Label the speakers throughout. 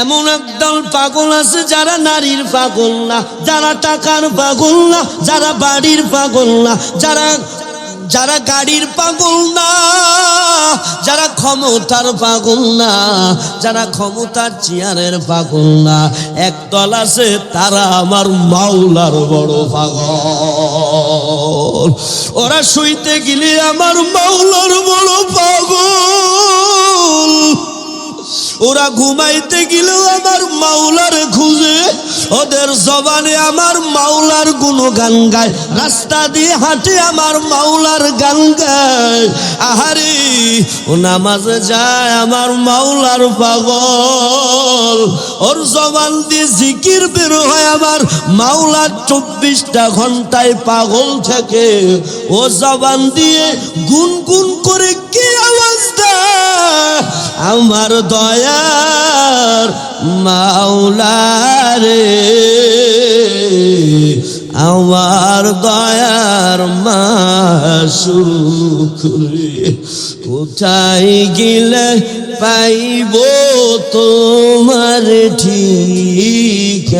Speaker 1: এমন একদল পাগল আছে যারা নারীর পাগল না, যারা টাকার পাগল না, যারা বাড়ির পাগল না, যারা গাড়ির পাগল না, যারা ক্ষমতার পাগল না, যারা ক্ষমতার চেয়ারের পাগল না, একদল আছে তারা আমার মাওলার বড় পাগল। ওরা শুইতে গেলে আমার মাওলার বড় পাগল, ওরা ঘুমাইতে গেলেও আমার মাওলার খুঁজে, ওদের জবানে আমার মাওলার গুণগান গায়, রাস্তা দিয়ে হাঁটে আমার মাওলার গান গায়। আহারে ও নামাজে যায় আমার মাওলার পাগল, ওর জবান দিয়ে জিকির বের হয় আমার মাওলার 24টা ঘন্টায় পাগল থাকে। ও জবান দিয়ে গুনগুন করে কি আওয়াজ দেয়, আমার দয়ার মাওলারে, আমার দয়ার মাসুক রে, কোথায় গেলে পাইব তোমার ঠিকানা।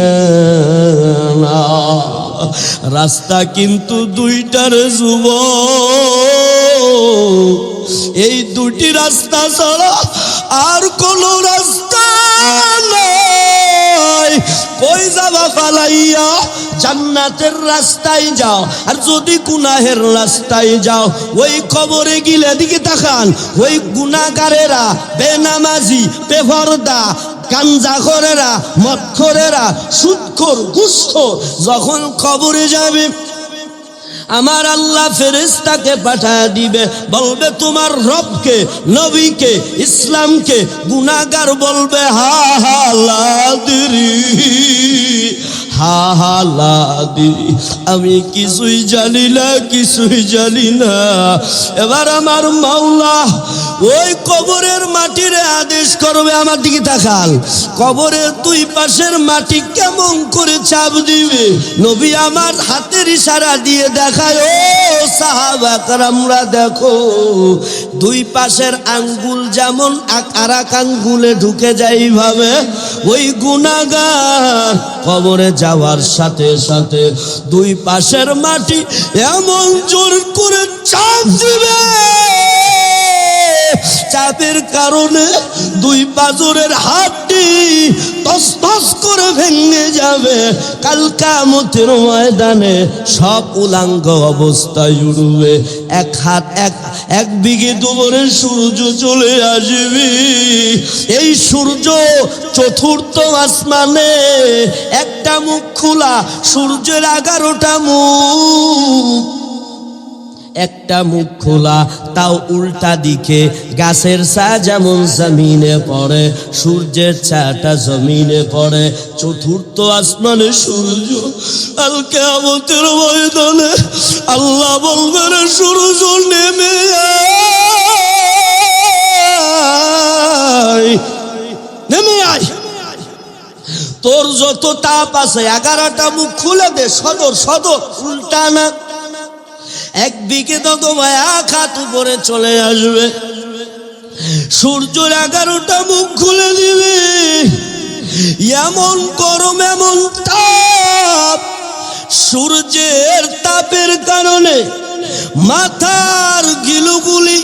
Speaker 1: রাস্তা কিন্তু দুইটার যুবক, এই দুটি রাস্তা ছাড়া আর কোন রাস্তা নাই। কই যাবা পালাইয়া, জান্নাতের রাস্তায় যাও, আর যদি গুনাহের রাস্তায় যাও ওই কবরে গিলে দিকে তাকান, ওই গুনাহগারেরা, বেনামাজি, বেপরদা, গাঞ্জাখোরেরা, মদখোরেরা, সুদখোর, ঘুষখোর যখন কবরে যাবে আমার আল্লাহ ফেরেশতাকে পাঠিয়ে দিবে, বলবে তোমার রবকে, নবীকে, ইসলামকে। গুনাহগার বলবে হা হা লাদিরি, হা হা লাদিরি, আমি কিছুই জানি না, কিছুই জানি না। এবার আমার মাওলা ওই কবরের মাটিরে আদেশ করবে, আমার দিকে তাকাল, কবরের দুই পাশের মাটি কেমন করে চাপ দিবে। নবী আমার হাতের ইশারা দিয়ে দেখায়, ও সাহাবা কেরামরা দেখো, দুই পাশের আঙ্গুল যেমন আর এক আঙ্গুলে ঢুকে যায়, এইভাবে ওই গুনাহগার কবরে যাওয়ার সাথে সাথে দুই পাশের মাটি এমন জোর করে চাপ দিবে, চাপের কারণে দুই পাজরের হাড্ডি তস তস করে ভেঙে যাবে। কাল কিয়ামতের ময়দানে সব উলাঙ্গ অবস্থায় উঠবে, এক হাত এক বিঘে দুপুরে সূর্য চলে আসবে। এই সূর্য চতুর্থ আসমানে, একটা মুখ খোলা, সূর্যের 11টা মুখ, একটা মুখ খোলা, তাও উল্টা দিকে। গাছের ছায়া যেমন জমিনে পড়ে, সূর্যের ছায়াটা জমিনে পড়ে। চতুর্থ আসমানে সূর্য, কাল কিয়ামতের ময়দানে আল্লাহ বলবে রে সূর্য নেমে আয়, নেমে আয়, তোর যত তাপ আছে 11টা মুখ খুলে দে, সদর সদর, উল্টা না। এক বিকে তত এক হাত উপরে চলে আসবে, সূর্যের 11টা মুখ খুলে দিবে। এমন গরম, এমন তাপ, সূর্যের তাপের কারণে মাথার গিলুগুলি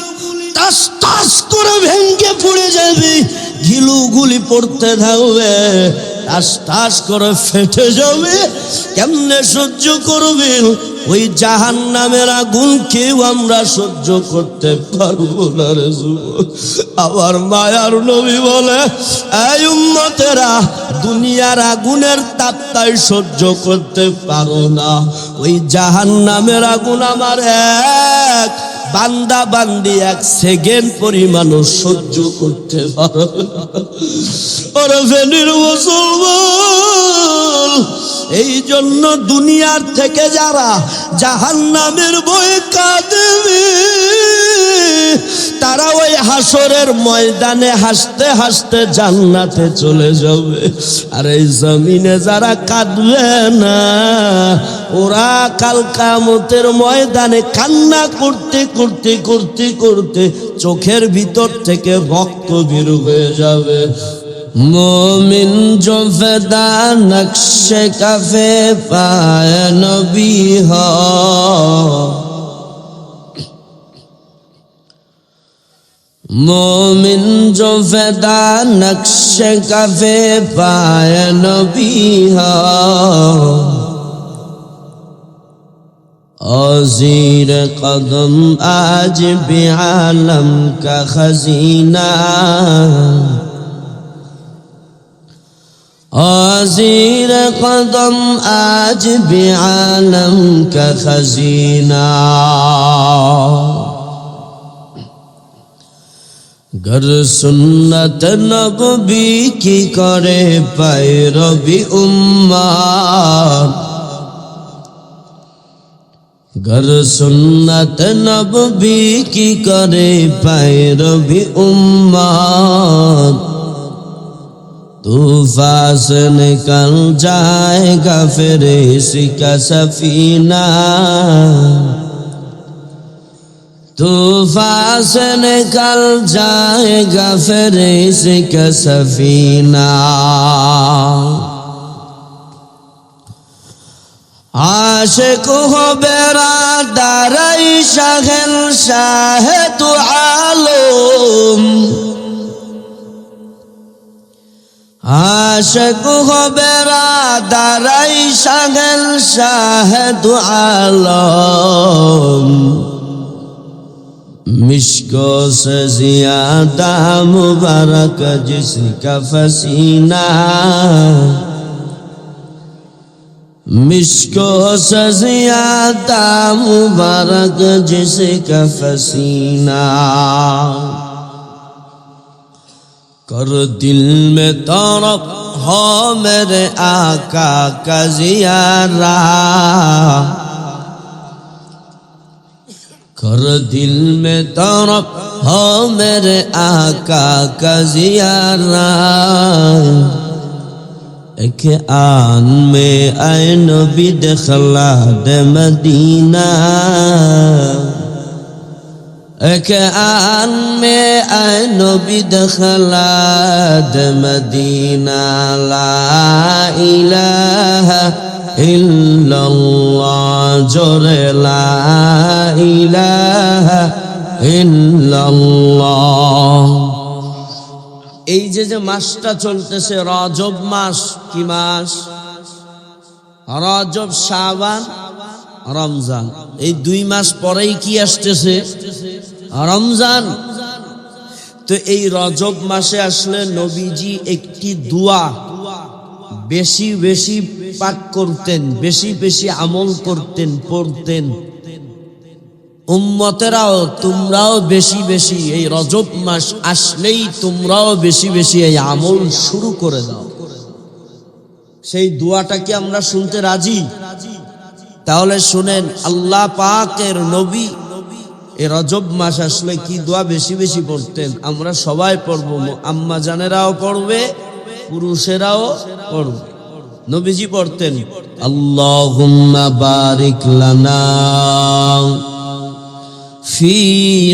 Speaker 1: টাস টাস করে ভেঙে পড়ে যাবে, গিলুগুলি পড়তে থাকবে, টাস টাস করে ফেটে যাবে। কেমনে সহ্য করবেন ওই জাহান্নামের আগুন? কেউ আমরা সহ্য করতে পারবো না রে যুবক। আবার মায়ার নবী বলে, এই উম্মতেরা, দুনিয়ার আগুনের তাপটাই সহ্য করতে পারো না, ওই জাহান্নামের আগুন আমার এক বান্দা বান্দি 1 সেকেন্ড পরিমাণও সহ্য করতে পারো না। ওরে ফেনীর মুসলমান, এই জন্য দুনিয়ার থেকে যারা জাহান্নামের ভয়ে কাঁদবে, তারা ওই হাসরের ময়দানে হাসতে হাসতে জান্নাতে চলে যাবে। আর এই জমিনে যারা কাঁদবে না, ওরা কাল কিয়ামতের ময়দানে কান্না করতে করতে করতে করতে চোখের ভিতর থেকে রক্ত বের হয়ে যাবে। मोमिन जो फ़िदा नक्श कफ़े पाए नबी हो, मोमिन जो फ़िदा नक्श कफ़े पाए नबी हो, और ज़ीर क़दम आज भी आलम का खजीना, और ज़ीर क़दम आज भी आलम का खजीना। गर सुन्नत नबी की करे पैरवी उम्मत, गर सुन्नत नबी की करे पैरवी उम्मत, तूफ़ान से निकल जाएगा फिर इसका सफीना, तूफ़ान से निकल जाएगा फिर इसका सफीना। आशिक हो बेरादर शहंशाह तू आलम, आशिक हो बेरादर शहंशाह तू आलम, मिश्को से ज़्यादा मुबारक जिसका फसीना, मिश्को से ज़्यादा मुबारक जिसका फसीना। कर दिल में तड़प हो मेरे आका का ज़ियारा, कर दिल में तड़प हो मेरे आका का ज़ियारा। एक आन में आए नबी दिखला दे मदीना, एक आन में आए नबी दिखला दे मदीना। ला इलाहा इल्लल्लाह जोरे ला इलाहा इल्लल्लाह। এই যে মাসটা চলতেছে রজব মাস, কি মাস? রজব, শাবান, রমজান। এই 2 মাস পরেই কি আসতেছে? রমজান। তো এই রজব মাসে আসলে নবীজি একটি দোয়া বেশি বেশি পাঠ করতেন, বেশি বেশি আমল করতেন, পড়তেন। উম্মতেরাও তোমরাও বেশি বেশি এই রজব মাস আসলেই তোমরাও বেশি বেশি এই আমল শুরু করে দাও। সেই দোয়াটা কি আমরা শুনতে রাজি? তাহলে শুনেন, আল্লাহ পাকের নবী এই রজব মাস আসলে কি দোয়া বেশি বেশি পড়তেন। আমরা সবাই পড়বো, আম্মা জানেরাও পড়বে, পুরুষেরাও পড়বে। নবীজি পড়তেন, আল্লাহুম্মা বারিক লানা ফি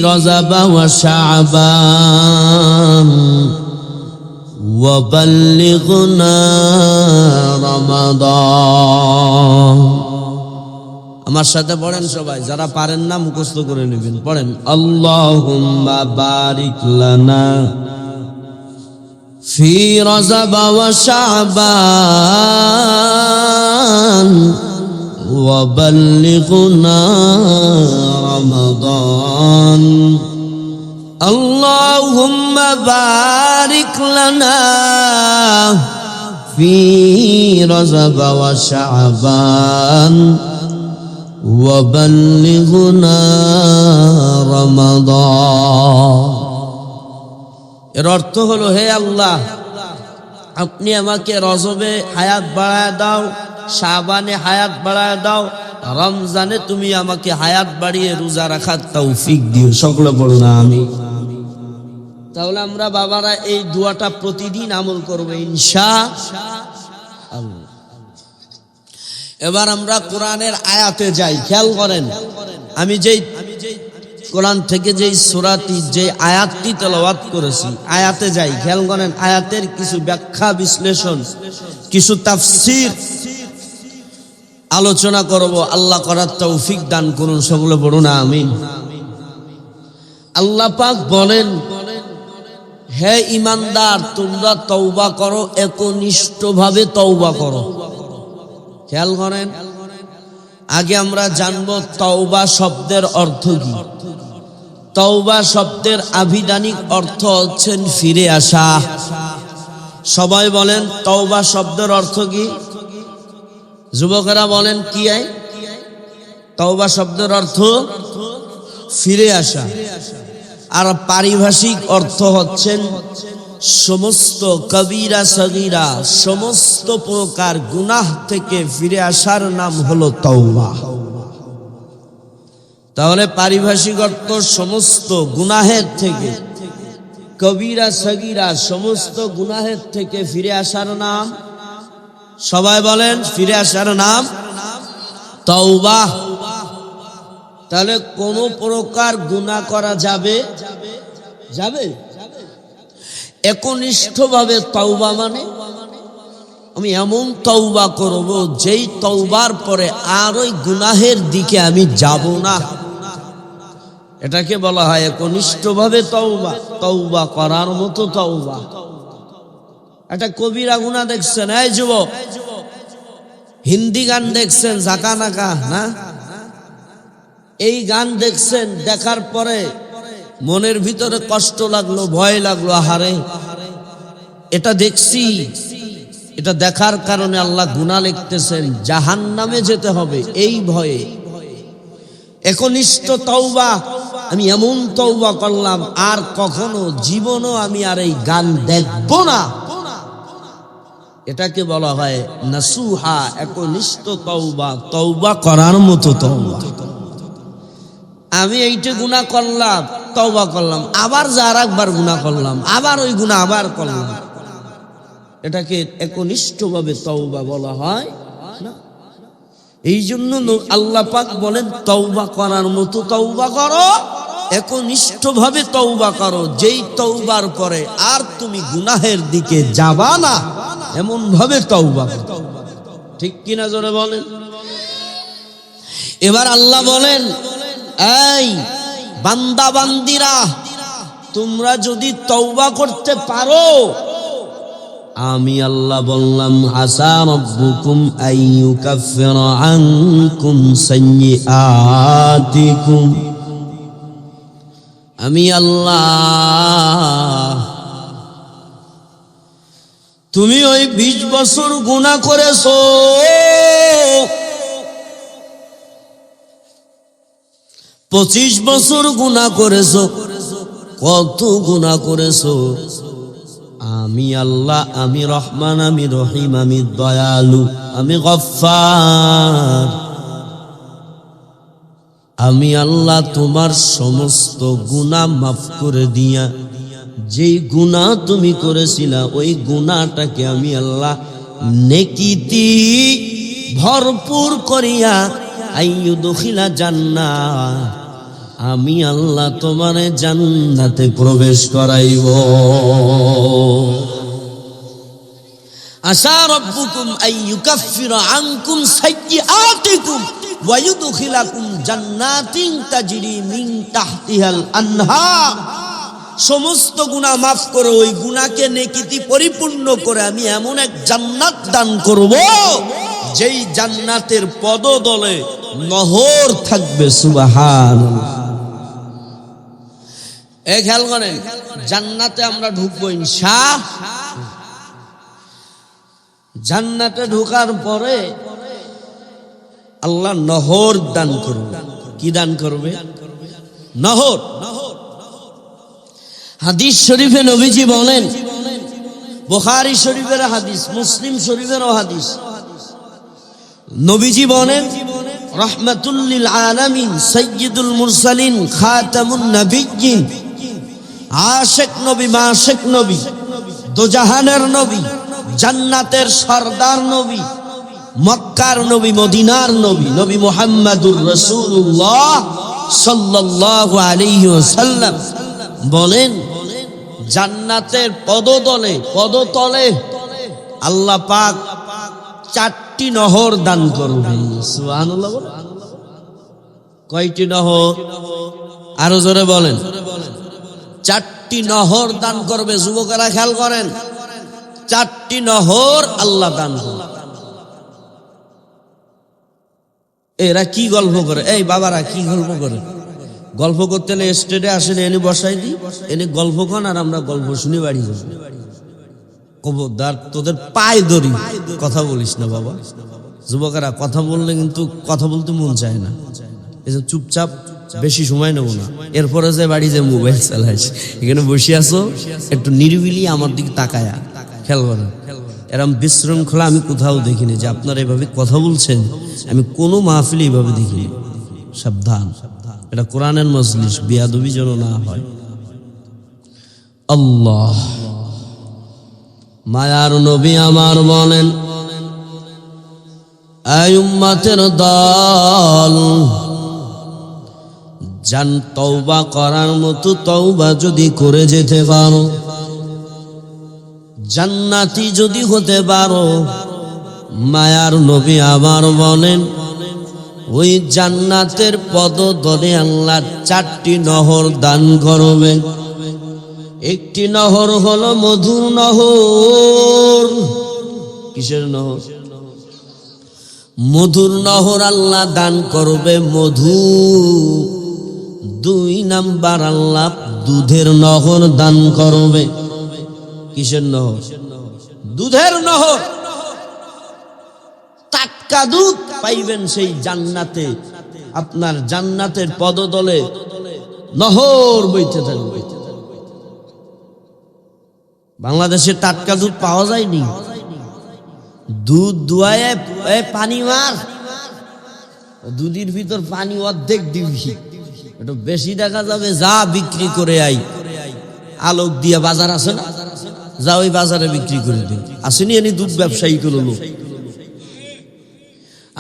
Speaker 1: রজব ওয়া শাবান ওয়া বাল্লিগনা রমাদান। আমার সাথে পড়েন সবাই, যারা পারেন না মুখস্থ করে নেবেন। পড়েন, আল্লাহুম্মা বারিক লানা ফি রজব ওয়া শাবান ওয়া বাল্লিগনা রমাদান। আল্লাহুম্মা বারিক লানা ফি রজব ওয়া শাবান ওয়া বাল্লিগনা রমাদান। এর অর্থ হলো, হে আল্লাহ, আপনি আমাকে রজবে হায়াত বাড়ায় দাও, শাবানে হায়াত বাড়ায় দাও, রমজানে তুমি আমাকে হায়াত বাড়িয়ে রোজা রাখার তৌফিক দিও। সকলে বলুন আমিন। তাহলে আমরা বাবারা এই দোয়াটা প্রতিদিন আমল করব ইনশাআল্লাহ। এবার আমরা কোরআনের আয়াতে যাই। খেয়াল করেন, আমি যেই কোরআন থেকে যে সূরাটি যে আয়াতটি তেলাওয়াত করেছি, আয়াতে যাই, খেয়াল করেন। আয়াতের কিছু ব্যাখ্যা বিশ্লেষণ, কিছু তাফসীর আলোচনা করব। আল্লাহ করার তৌফিক দান করুন, সকলে পড়ুন আমিন। আল্লাহ পাক বলেন, হে ঈমানদার, তোমরা তওবা করো, একনিষ্ঠভাবে তওবা করো। খেয়াল করেন, আগে আমরা জানব তওবা শব্দের অর্থ কি। তওবা শব্দের আভিধানিক অর্থ হচ্ছে ফিরে আসা। সবাই বলেন তওবা শব্দের অর্থ কি? যুবকেরা বলেন কি? তওবা শব্দের অর্থ ফিরে আসা। আর পারিভাষিক অর্থ হচ্ছেন সমস্ত কবিরা সগীরা, সমস্ত প্রকার গুনাহ থেকে ফিরে আসার নাম হলো তওবা। তাহলে পারিভাষিক অর্থ সমস্ত গুনাহের থেকে, কবিরা সগীরা সমস্ত গুনাহের থেকে ফিরে আসার নাম, সবাই বলেন ফিরে আসার নাম তওবা। তাহলে কোন প্রকার গুনাহ করা যাবে? যাবে। একনিষ্ঠভাবে তওবা মানে আমি এমন তওবা করব যেই তওবার পরে আর ওই গুনাহের দিকে আমি যাব না। এটাকে বলা হয় একনিষ্ঠভাবে তওবা। তওবা করার মতো তওবা। একটা কবিরা গুনাহ দেখছেন, এই যুবক, হিন্দি গান দেখছেন ঝাঁকা নাকা না, এই গান দেখছেন, দেখার পরে মনের ভিতরে কষ্ট লাগলো, ভয় লাগলো, আহারে এটা দেখছি, এটা দেখার কারণে আল্লাহ গুনাহ লিখতেছেন, জাহান্নামে যেতে হবে এই ভয়ে। একনিষ্ঠ তওবা, আমি এমন তওবা করলাম আর কখনো জীবনও আমি আর এই গান দেখব না। এটাকে বলা হয় নাসুহা, একনিষ্ঠ তওবা, তওবা করার মতো তওবা। আমি এইটা গুনাহ করলাম, তওবা করলাম, আবার যার একবার গুনাহ করলাম, আবার ওই গুনাহ আবার করলাম, এটাকে একনিষ্ঠভাবে তওবা বলা হয় না। এই জন্য আল্লাহ পাক বলেন তওবা করার মতো তওবা করো, একনিষ্ঠভাবে তওবা করো, যেই তওবার পরে আর তুমি গুনাহের দিকে যাবা না, এমন ভাবে তওবা করো। ঠিক কিনা জোরে বলেন। এবার আল্লাহ বলেন, এই বান্দা বান্দিরা, তোমরা যদি তওবা করতে পারো, আমি আল্লাহ বললাম আসা রাব্বুকুম আইয়ুকাফিরা আনকুম সাইয়্যাতিকুম, আমি আল্লাহ, তুমি ওই 20 বছর গুনাহ করেছো, 25 বছর গুনাহ করেছো, কত গুনাহ করেছো, আমি আল্লাহ, আমি রহমান, আমি রহিম, আমি দয়ালু, আমি গফফার, আমি আল্লাহ তোমার সমস্ত গুনাহ মাফ করে দিয়া, যেই গুনাহ তুমি করেছিলা ওই গুনাহটাকে আমি আল্লাহ নেকিতি ভরপুর করিয়া আইয়ুদখিলা জান্নাহ, আমি আল্লাহ তোমারে জান্নাতে প্রবেশ করাইব। আসা রাব্বুকুম আইয়ুকাফিরা আনকুম সাইয়্যাতিকুম ওয়া ইউদখিলাকুম জান্নাতিন তাজরি মিন তাহতিহাল আনহার, সমস্ত গুনাহ মাফ করে ওই গুনাহকে নেকিতে পরিপূর্ণ করে আমি এমন এক জান্নাত দান করব যেই জান্নাতের পদতলে নহর থাকবে। সুবহানাল্লাহ। এই খেয়াল করেন, জান্নাতে আমরা ঢুকবো ইনশাআল্লাহ। জান্নাতে ঢোকার পরে আল্লাহ নহর দান করবে। কি দান করবে? নহর। হাদিস শরীফে নবীজি বলেন, বুখারী শরীফের হাদিস, মুসলিম শরীফেরও হাদিস, নবীজি বলেন রাহমাতুল লিল আলামিন সাইয়্যিদুল মুরসালিন খাতামুন নবিয়্যিন, আশিক নবী, মাশিক নবী, দোজাহানের নবী, জান্নাতের সরদার নবী, মক্কার নবী, মদিনার নবী, নবী মুহাম্মাদুর রাসূলুল্লাহ সাল্লাল্লাহু আলাইহি ওয়াসাল্লাম বলেন, জান্নাতের পদতলে আল্লাহ পাক 4টি নহর দান করবেন। সুবহানাল্লাহ। কয়টি নহর? আরো জোরে বলেন। 4টি নহর দান করবে। যুবকেরা খেয়াল করেন, 4টি নহর আল্লাহ দান করবে। এরা কি গল্প করে? এই বাবারা কি গল্প করে? গল্প করতে হলে স্টেডে আসেন, এনে বসাই দিই, এনে গল্প কন আর আমরা গল্প শুনি বাড়ি যাই। কবরদার, তোদের পায়ে ধরি, কথা বলিস না বাবা। যুবকেরা কথা বললে কিন্তু কথা বলতে মন চায় না, এই যে চুপচাপ, বেশি সময় নেবো না। এরপরে যে বাড়ি যে মোবাইল চালাইস, এখানে বসে আছো, একটু নিরিবিলি আমার দিকে তাকায়া খেয়াল করেন। এরম বিশৃঙ্খলা আমি কোথাও দেখিনি যে আপনারা এভাবে কথা বলছেন, আমি কোনো মাহফিলে এইভাবে দেখিনি। সাবধান, এটা কোরআনের মজলিস, বেয়াদবি যেন না হয়। আল্লাহ, মায়ার নবী আমার বলেন, এই উম্মতের দল, জান তওবা করার মতো তওবা যদি করে যেতে পারো, জান্নাতি যদি হতে পারো, মায়ার নবী আবার বলেন, ওই জান্নাতের পদতলে আল্লাহ 4টি নহর দান করবে। একটি নহর হলো মধুর নহর। কিসের নহর? মধুর নহর আল্লাহ দান করবে, মধু। 2 নাম্বার আল্লাহ দুধের নহর দান করবে। কিসের নহর? দুধের নহর। টাটকা দুধ পাইবেন সেই জান্নাতে। আপনার জান্নাতের পদতলে নহর বইতে থাকবে। বাংলাদেশে টাটকা দুধ পাওয়া যায়নি। দুধ দুয়ায় পানি মার, দুধের ভিতর পানি অর্ধেক দিবি, একটু বেশি দেখা যাবে, যা বিক্রি করে আই। আলোক দিয়া বাজার আছে না, যা ওই বাজারে বিক্রি করে দিন। আসেনি এনি দুধ ব্যবসায়ী করলো লোক।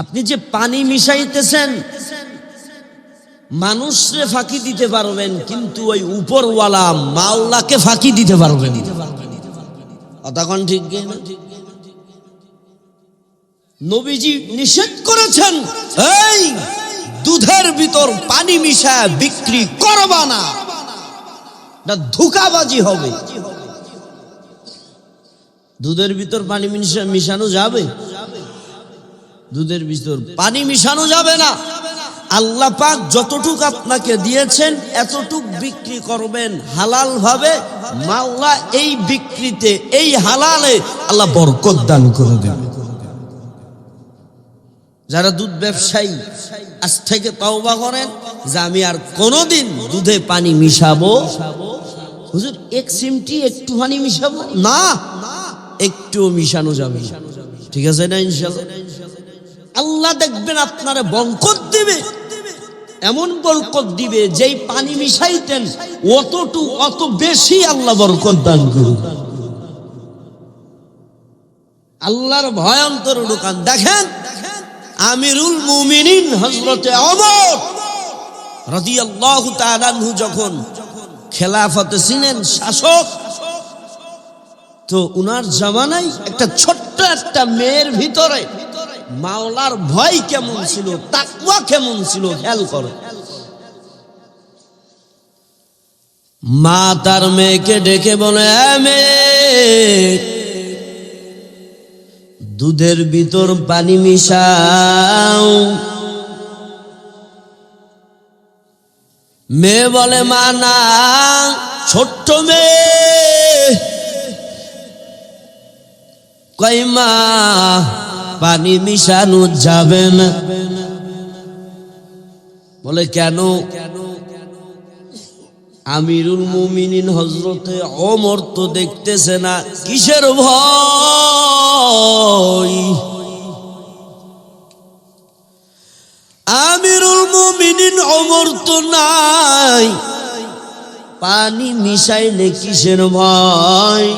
Speaker 1: আপনি যে পানি মিশাইতেছেন, মানুষরে ফাঁকি দিতে পারবেন, কিন্তু ওই উপরওয়ালা মাওলাকে ফাঁকি দিতে পারবেন। কথা কোন ঠিক না? নবীজি নিষেধ করেছেন, এই দুধের ভিতর পানি মিশায় বিক্রি করবা না, এটা ধোঁকাবাজি হবে। দুধের ভিতর পানি মিশানো যাবে? দুধের ভিতর পানি মিশানো যাবে না। আল্লাহ পাক যতটুক আপনাকে দিয়েছেন এতটুক বিক্রি করবেন হালাল ভাবে। মাওলা এই বিক্রিতে, এই হালালে আল্লাহ বরকত দান করে দেবে। যারা দুধ ব্যবসায়ী, আজ থেকে তওবা করেন যে আমি আর কোনোদিন দুধে পানি মিশাবো। হুজুর, 1 চিমটি একটু পানি মিশাবো না, একটুও মিশানো যাবে না। ঠিক আছে না? ইনশাআল্লাহ আল্লাহ দেখবেন আপনারে বরকত দিবে, এমন বরকত দিবে যেই পানি মিশাইতেন অত বেশি আল্লাহ বরকত দান করবে। আল্লাহর ভয়ঙ্কর দোকান দেখেন। আমিরুল মুমিনিন হযরতে ওমর রাদিয়াল্লাহু তাআলা আনহু যখন খেলাফতে ছিলেন, শাসক, তো উনার জামানায় একটা ছোট্ট একটা মেয়ের ভিতরে মাওলার ভয় কেমন ছিল, তাকওয়া কেমন ছিল খেয়াল করো। মা তার মেয়েকে ডেকে বলে, মেয়ে, দুধের ভিতর পানি মিশাও। মেয়ে বলে, মা না, ছোট্ট মেয়ে। কই মা, পানি মিশানো যাবে না। বলে কেন? আমিরুল মুমিনিন হযরতে ওমর তো দেখতেছে না, কিসের ভয়? আমিরুল মুমিনিন ওমর তো নাই, পানি মিশাইলে কিসের ভয়?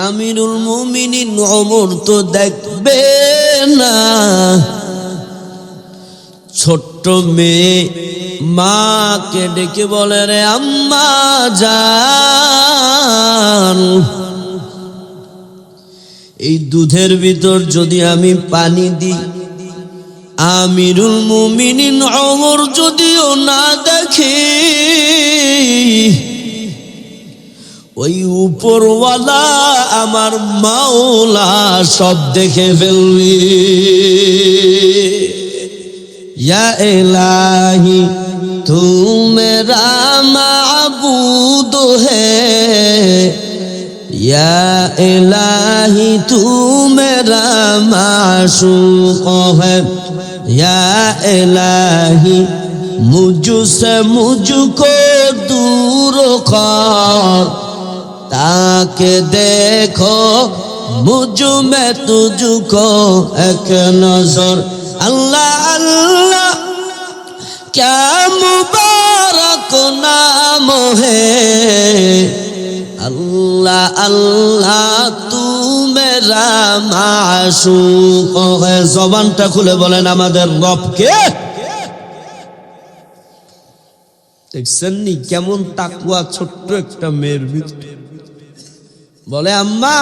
Speaker 1: আমিরুল মুমিনিন ওমর তো দেখবে না, ছোট্ট মেয়ে মাকে ডেকে বলে, রে আম্মা জান, এই দুধের ভিতর যদি আমি পানি দিই, আমিরুল মুমিনিন ওমর যদিও না দেখে, ওই উপরওয়ালা আমার মাওলা সব দেখে ফেলবে। ইয়া ইলাহি তু মেরা মাবুদ হ্যায়, या इलाही तू मेरा माशूक है, या इलाही मुझसे मुझको दूर कर, ताकि देखो मुझ में तुझको एक नजर। अल्लाह अल्लाह क्या मुबारक नाम है, अल्लाह अल्लाह तू मेरा माशूक है। জবানটা খুলে বলেন আমাদের রব কে? দেখছেন নি কেমন তাকওয়া ছোট্ট একটা মেয়ের ভিতরে। বলে, আম্মা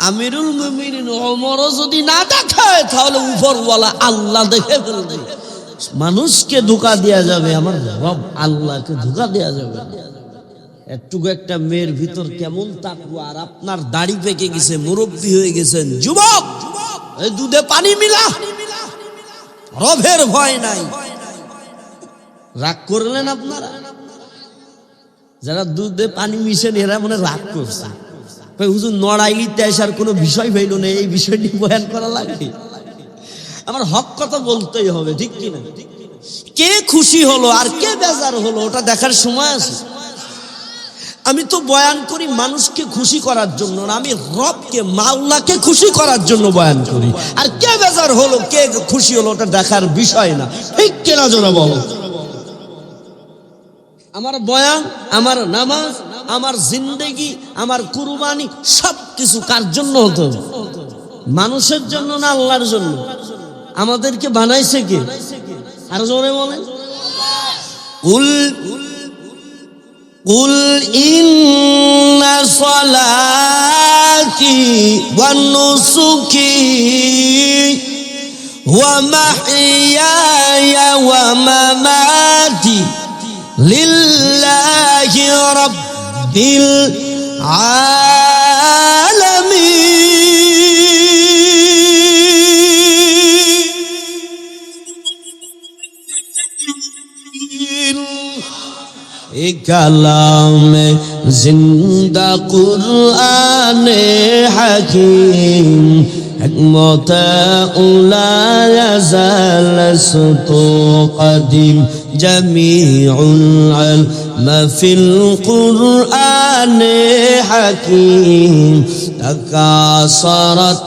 Speaker 1: আমিরুল মুমিনিন ওমর যদি না দেখায় তাহলে উপরওয়ালা আল্লাহ দেখে ফেলবে। মানুষকে ধোঁকা দেয়া যাবে, আমার রব আল্লাহকে ধোঁকা দেয়া যাবে। একটুকু একটা মেয়ের ভিতর কেমন তাকওয়া। আর আপনার দাড়ি পেকে গেছে, মুরব্বী হয়ে গেছেন, যুবক, এই দুধে পানি মিলা, রবের ভয় নাই। রাগ করলেন আপনারা? যারা দুধে পানি মিশেন এরা মনে রাগ করছে। হুজুর নড়াইলিতে আসার কোনো বিষয় হইল না, এই বিষয়টি বয়ান করা লাগে? আমার হক কথা বলতেই হবে, ঠিক কিনা? কে খুশি হলো আর কে বেজার হলো ওটা দেখার সময় আছে। আমি তো বয়ান করি মানুষকে খুশি করার জন্য না, আমি রবকে মাওলাকে খুশি করার জন্য বয়ান করি। আর কে বেজার হলো কে খুশি হলো ওটা দেখার বিষয় না, ঠিক কিনা জোরে বলো? আমার বয়ান, আমার নামাজ, আমার জিন্দেগি, আমার কুরবানি সবকিছু কার জন্য হতো? মানুষের জন্য না আল্লাহর জন্য? আমাদেরকে বানাইছে কে? আর জোরে বলেন, قل إن صلاتي ونسكي ومحياي ومماتي لله رب العالمين। कलाम जिंदा कुरान हकीम हिकमत उला यज़ल सुतो कदीम जमीउल इल्म फिल कुरान हकीम तकासरत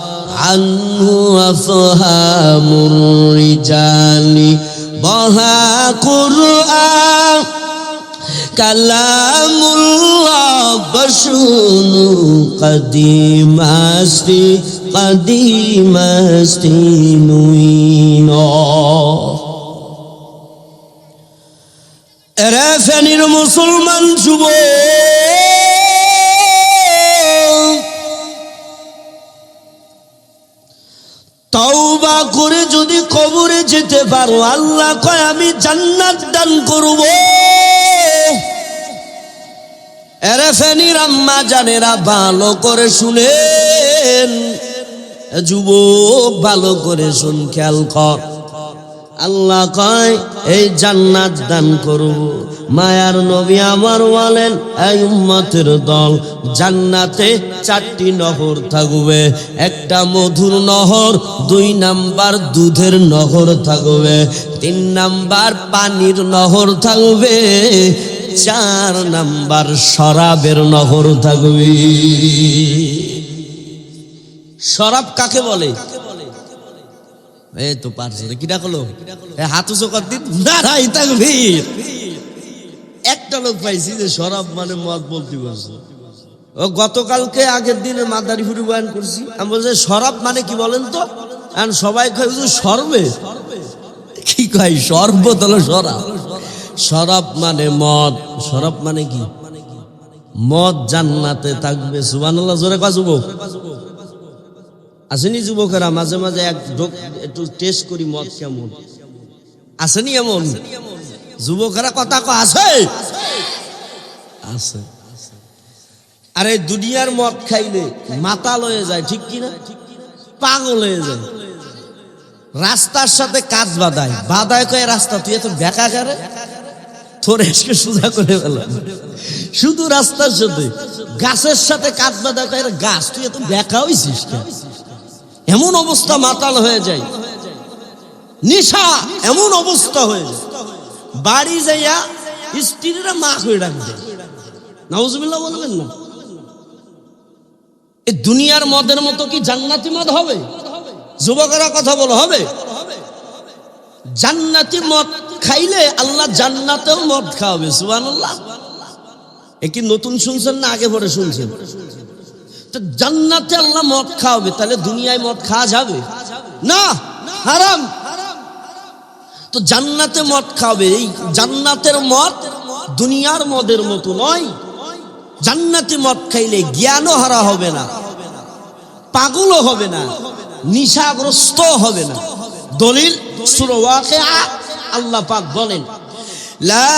Speaker 1: अन्हु अफ़हामुर रिजाली बहा कुरान কালামুল্লাহ বশুনু কদিম আসতি নুইন। এরে ফেনীর মুসলমান যুবক, তওবা করে যদি কবরে যেতে পারো, আল্লাহ কয় আমি জান্নাত দান করব। এরে ফেনীর আম্মা জানেরা ভালো করে শুনেন, যুবক ভালো করে শুন, খেয়াল কর। আল্লাহ কয় এই জান্নাত দান করব। মায়ার নবী আমার বলেন, এই উম্মতের দল, জান্নাতে 4টি নহর থাকবে। একটা মধুর নহর, 2 নাম্বার দুধের নহর থাকবে, 3 নাম্বার পানির নহর থাকবে, 4 নাম্বার শরাবের নহর থাকবে। শরাব কাকে বলে? এই তো পারছে কিটা হলো, হাত উঁচু কর দিন, নারাই তাকবীর। একটা লোক পাইছি যে শরাব মানে মদ বলতে পারছে। ও গতকালকে আগের দিনে মাদারীপুরে বয়ান করছি, আমি বলছি শরাব মানে কি বলেন তো? সবাই কয় সরবে, কি কয় শরবত হলো শরাব। শরাব মানে মদ। শরাব মানে কি? মদ জান্নাতে থাকবে। সুবহানাল্লাহ জোরে কয় যুবক। আসেনি যুবকেরা মাঝে মাঝে একটু টেস্ট করি মদ কেমন? আসেনি এমন যুবকেরা? কথা কয় আছে? আছে। আরে দুনিয়ার মদ খাইলে মাতাল হয়ে যায়, ঠিক কিনা? পাগল হয়ে যায়। রাস্তার সাথে কাজ বাঁধায়, বাঁধায় কয় রাস্তা তুই এত বেকা করে তোর এসকে সোজা করে ফেলা। শুধু রাস্তার সাথে গাছের সাথে কাজ বাঁধায় কয় গাছ তুই এত বেকা হইছিস কেন? এমন অবস্থা মাতাল হয়ে যায়, নিশা এমন অবস্থা হয়ে যায়। বাড়ি যাইয়া স্ত্রীরা মা হয়ে ডাকবে। নাউজুবিল্লাহ বলবেন না? এই দুনিয়ার মদের মতো কি জান্নাতি মদ হবে? যুবকেরা কথা বলো, হবে? জান্নাতি মদ খাইলে আল্লাহ জান্নাতেও মদ খাওয়াবে। সুবহানাল্লাহ। এ কি নতুন শুনছেন না আগে পরে শুনছেন? তো জান্নাতে আল্লাহ মদ খাওয়াবে, তাহলে দুনিয়ায় মদ খাওয়া যাবে না? হারাম। তো জান্নাতে মদ খাওয়াবে। এই জান্নাতের মদ দুনিয়ার মদের মতো নয়। জান্নাতি মদ খাইলে জ্ঞানও হারা হবে না, পাগলও হবে না, নিশাগ্রস্ত হবে না। দলিল সূরা ওয়াকিয়া, আল্লাহ পাক বলেন লা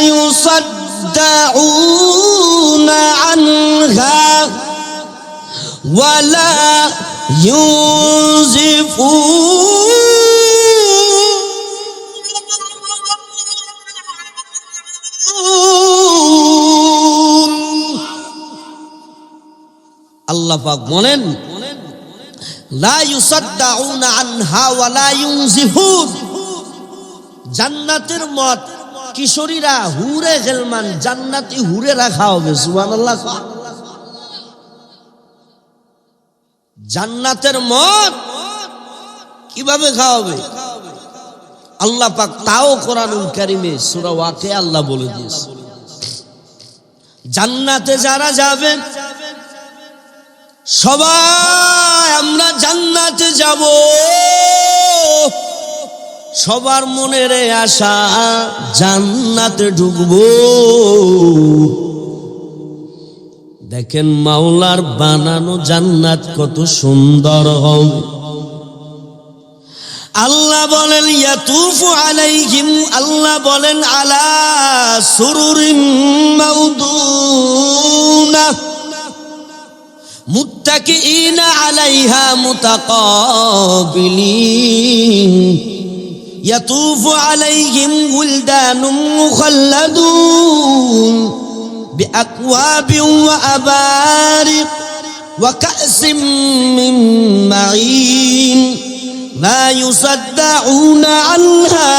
Speaker 1: ইউসাদ্দাউনা আনহা ওয়ালা ইউনজিফুন। আল্লাহ পাক বলেন লা ইউসাদ্দাউনা আনহা ওয়া লা ইউনজিফুন। জান্নাতের মদ কিশোরীরা হুরে গেলমান জান্নাতি হুরে রাখা হবে। সুবহানাল্লাহ। জান্নাতের মদ কিভাবে খাওয়াবে আল্লাহ পাক তাও কোরআনুল কারীমে সূরা ওয়াকিয়া আল্লাহ বলে দিয়েছে। জান্নাতে যারা যাবে সবাই আমরা জান্নাতে যাব, সবার মনের আশা জান্নাতে ঢুকবো। দেখেন মাওলার বানানো জান্নাত কত সুন্দর হবে। আল্লাহ বলেন ইয়াতুফু আলাইহিম, আল্লাহ বলেন আলা সুরুরিম মাউদুনা মুত্তাকিইনা আলাইহা মুতাকাবিলিন ইয়াতুফু আলাইহিম ওয়ালদানুম মুখাল্লাদুন বিআকওয়াবিন ওয়া আবারিক ওয়া কাসিম মিন মাঈন লা ইউসাদ্দাউনা আনহা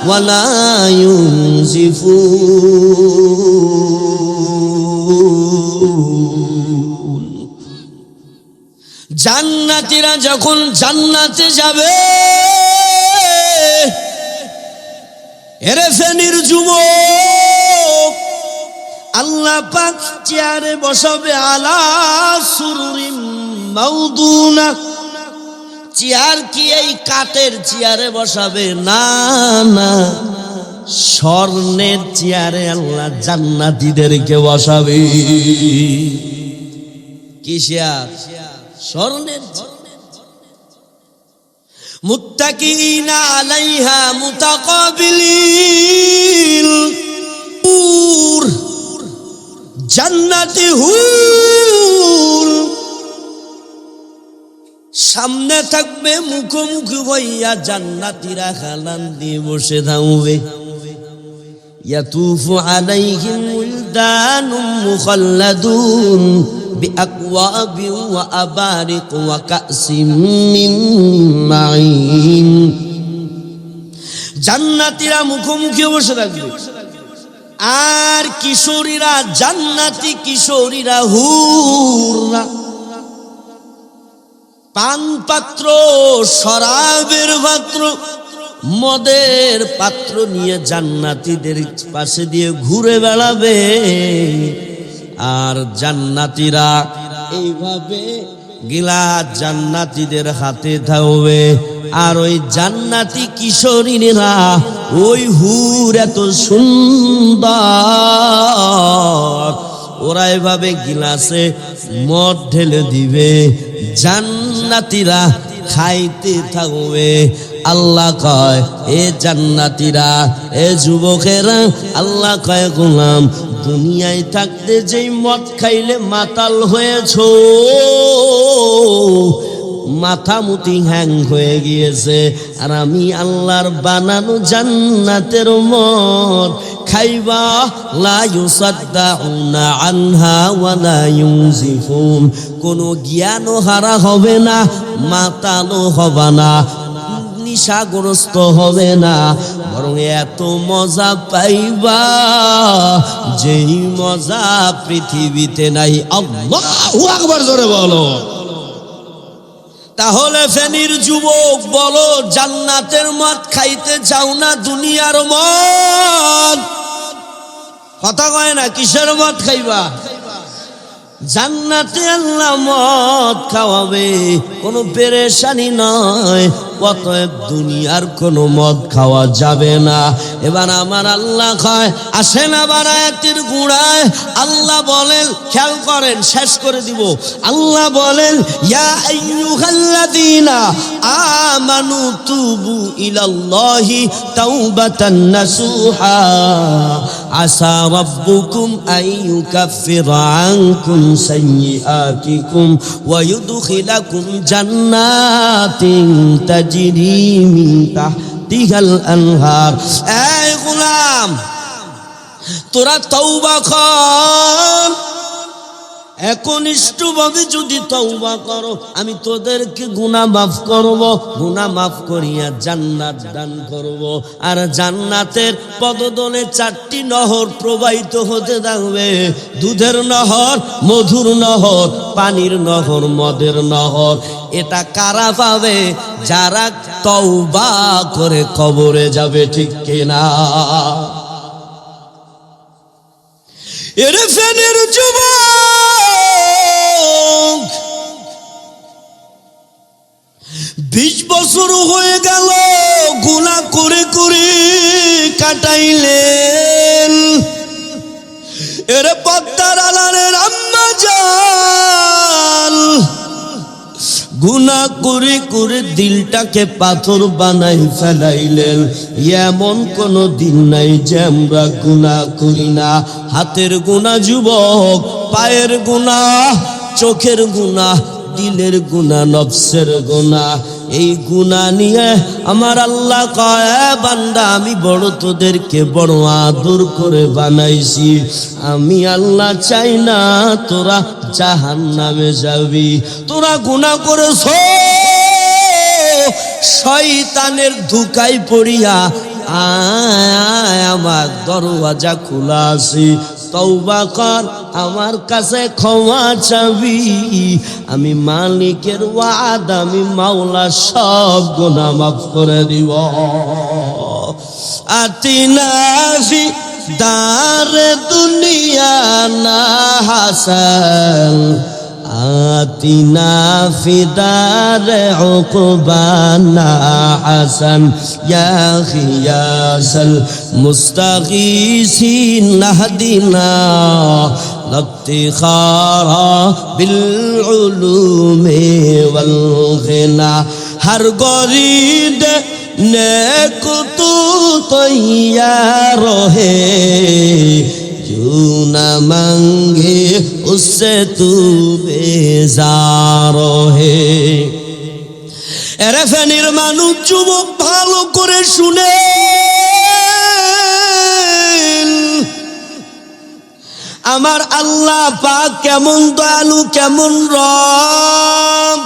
Speaker 1: ওয়া লা ইউনজিফুন। জান্নাতীরা যখন জান্নাতে যাবে, এরে ফেনীর যুবক, আল্লাহ পাক চেয়ারে বসাবে আলা সুরুরিম মাউদুনা। চেয়ার কি এই কাঠের চেয়ারে বসাবে? না না, স্বর্ণের চেয়ারে আল্লাহ জান্নাতীদেরকে বসাবে। কি চেয়ার? স্বর্ণের। মুত্তাকিনা আলাইহা মুতাকাবিলিন, জান্নাতি হুর সামনে থাকবে, মুখোমুখি হইয়া জান্নাতীরা খালান দিয়ে বসে থাকবে। ইয়াতুফু আলাইহিম ওয়ালদানুম মুখাল্লাদুন বিআকওয়াবিন ওয়া আবারিক ওয়া কাসিম মিন মাঈন। জান্নাতীরা মুখোমুখি বসে থাকবে, আর কিশোরীরা, জান্নাতি কিশোরীরা, হুররা পান পাত্র, শরাবের পাত্র, মদের পাত্র নিয়ে জান্নাতীদের পাশে দিয়ে ঘুরে বেড়াবে। আর জান্নাতীরা এইভাবে গিলাস জান্নাতীদের হাতে থাকবে। আর ওই জান্নাতি কিশোরীরা ওই হুর এত সুন্দর, ওরা এভাবে গিলাসে মদ ঢেলে দিবে, জান্নাতীরা খাইতে থাকবে। আল্লাহ কয়, এ জান্নাতীরা, এ যুবকেরা, আল্লাহ কয় গোলাম, দুনিয়ায় থাকতে যেই মদ খাইলে মাতাল হয়েছো, মাথামুতি হ্যাং হয়ে গিয়েছে, আর আমি আল্লাহর বানানো জান্নাতের মদ খাইবা, লা ইউসাদ্দাউনা আনহা ওয়া লা ইউনজিফুন, কোনো জ্ঞানও হারা হবে না, মাতালও হবে না, নিশাগ্রস্ত হবে না, বরং এত মজা পাইবা যেই মজা পৃথিবীতে নাই। আল্লাহু আকবার, জোরে বলো। তাহলে ফেনীর যুবক বলো, জান্নাতের মদ খাইতে চাও না দুনিয়ার মদ? কথা কয় না, কিসের মদ খাইবা? জান্নাতে আল্লাহ মদ খাওয়াবে, কোনো পেরেশানি নয়, অতএব দুনিয়ার কোনো মদ খাওয়া যাবে না। এবার আমার আল্লাহ কয়, আসেন আবার আয়াতের গুড়ায় আল্লাহ বলেন, খেয়াল করেন, শেষ করে দিব। আল্লাহ বলেন, ইয়া আইয়ুহাল্লাযীনা আমানু তুবু ইলাল্লাহি তাওবাতান নাসুহা আসা রাব্বুকুম আইয়ুকাফিরা আনকুম সাইয়্যাতিকুম ওয়া ইউদখিলাকুম জান্নাতিন তাজরি মিন তাহতিহাল আনহার। এই গোলাম, তোরা তওবা কর, একনিষ্ঠভাবে যদি তওবা করো, আমি তোদেরকে গুনাহ মাফ করব, গুনাহ মাফ করিয়া জান্নাত দান করব। আর জান্নাতের পদতলে 4টি নহর প্রবাহিত হতে থাকবে, দুধের নহর, মধুর নহর, পানির নহর, মদের নহর। এটা কারা পাবে? যারা তওবা করে কবরে যাবে, ঠিক কিনা? এরে ফেনীর যুবক, 20 বছর হয়ে গেল গুনাহ করে করে কাটাইলেন। এরে পদ্মার আলালের আম্মা জান, গুনাহ করে করে দিলটাকে পাথর বানাই ফেলাইলেন। এমন কোন দিন নাই যে আমরা গুনাহ করি না। হাতের গুনাহ যুবক, পায়ের গুনাহ, চোখের গুনাহ, দিলের গুনাহ, নফসের গুনাহ। এই গুনাহ নিয়ে আমার আল্লাহ কয়, বান্দা আমি বড় তোদেরকে বড় আদর করে বানাইছি, আমি আল্লাহ চাই না তোরা জাহান্নামে যাবি। তোরা গুনাহ করেছ, শয়তানের ধোঁকায় পড়িয়া আয়, আমার দরওয়াজা খোলা আছে, তওবা কর, আমার কাছে ক্ষমা চাবি। আমি মালিকের ওয়াদা, আমি মাওলা সব গুনাহ মাফ করে দিব। আতিনা ফি দারে দুনিয়া না হাসান, আতিনা ফি দারে উকবানা হাসান, ইয়া গিয়াসাল মুস্তাগীসিন নাহদিনা লফতিখারা বিল উলুমি ওয়াল গিনা। হর গরিদ नेक तू तैयार है, जो न मांगे उससे तू बेजार है। এরে ফেনীর মানুষ যুবক, ভালো করে শুনে, আমার আল্লাহ পাক কেমন দয়ালু, কেমন রব।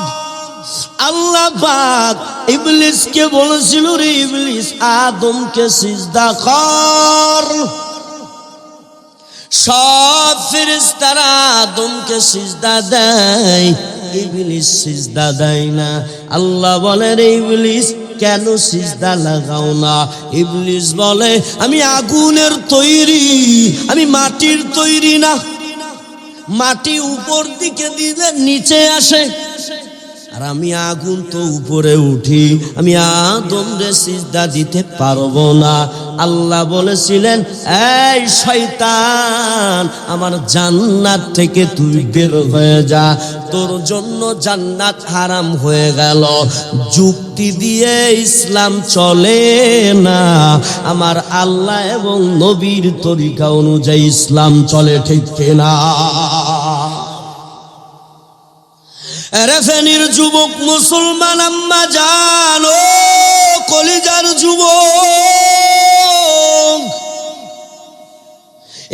Speaker 1: আল্লাহ পাক ইবলিসকে বলেছিল, রে ইবলিস, আদমকে সিজদা কর। সব ফেরেশতারা আদমকে সিজদা দেয়, ইবলিস সিজদা দেয় না। আল্লাহ বলে, রে ইবলিস, কেন সিজদা লাগাও না? ইবলিস বলে, আমি আগুনের তৈরি, আমি মাটির তৈরি না। মাটি উপর দিকে দিলে নিচে আসে, আর আমি আগুন তো উপরে উঠি, আমি আদম রে সিজদা দিতে পারবো না। আল্লাহ বলেছিলেন, এই শয়তান, আমার জান্নাত থেকে তুই বের হয়ে যা, তোর জন্য জান্নাত হারাম হয়ে গেল। যুক্তি দিয়ে ইসলাম চলে না, আমার আল্লাহ এবং নবীর তরিকা অনুযায়ী ইসলাম চলে, ঠিক কিনা? আরে ফেনীর যুবক মুসলমান আম্মা জান, ও কলিজার যুবক,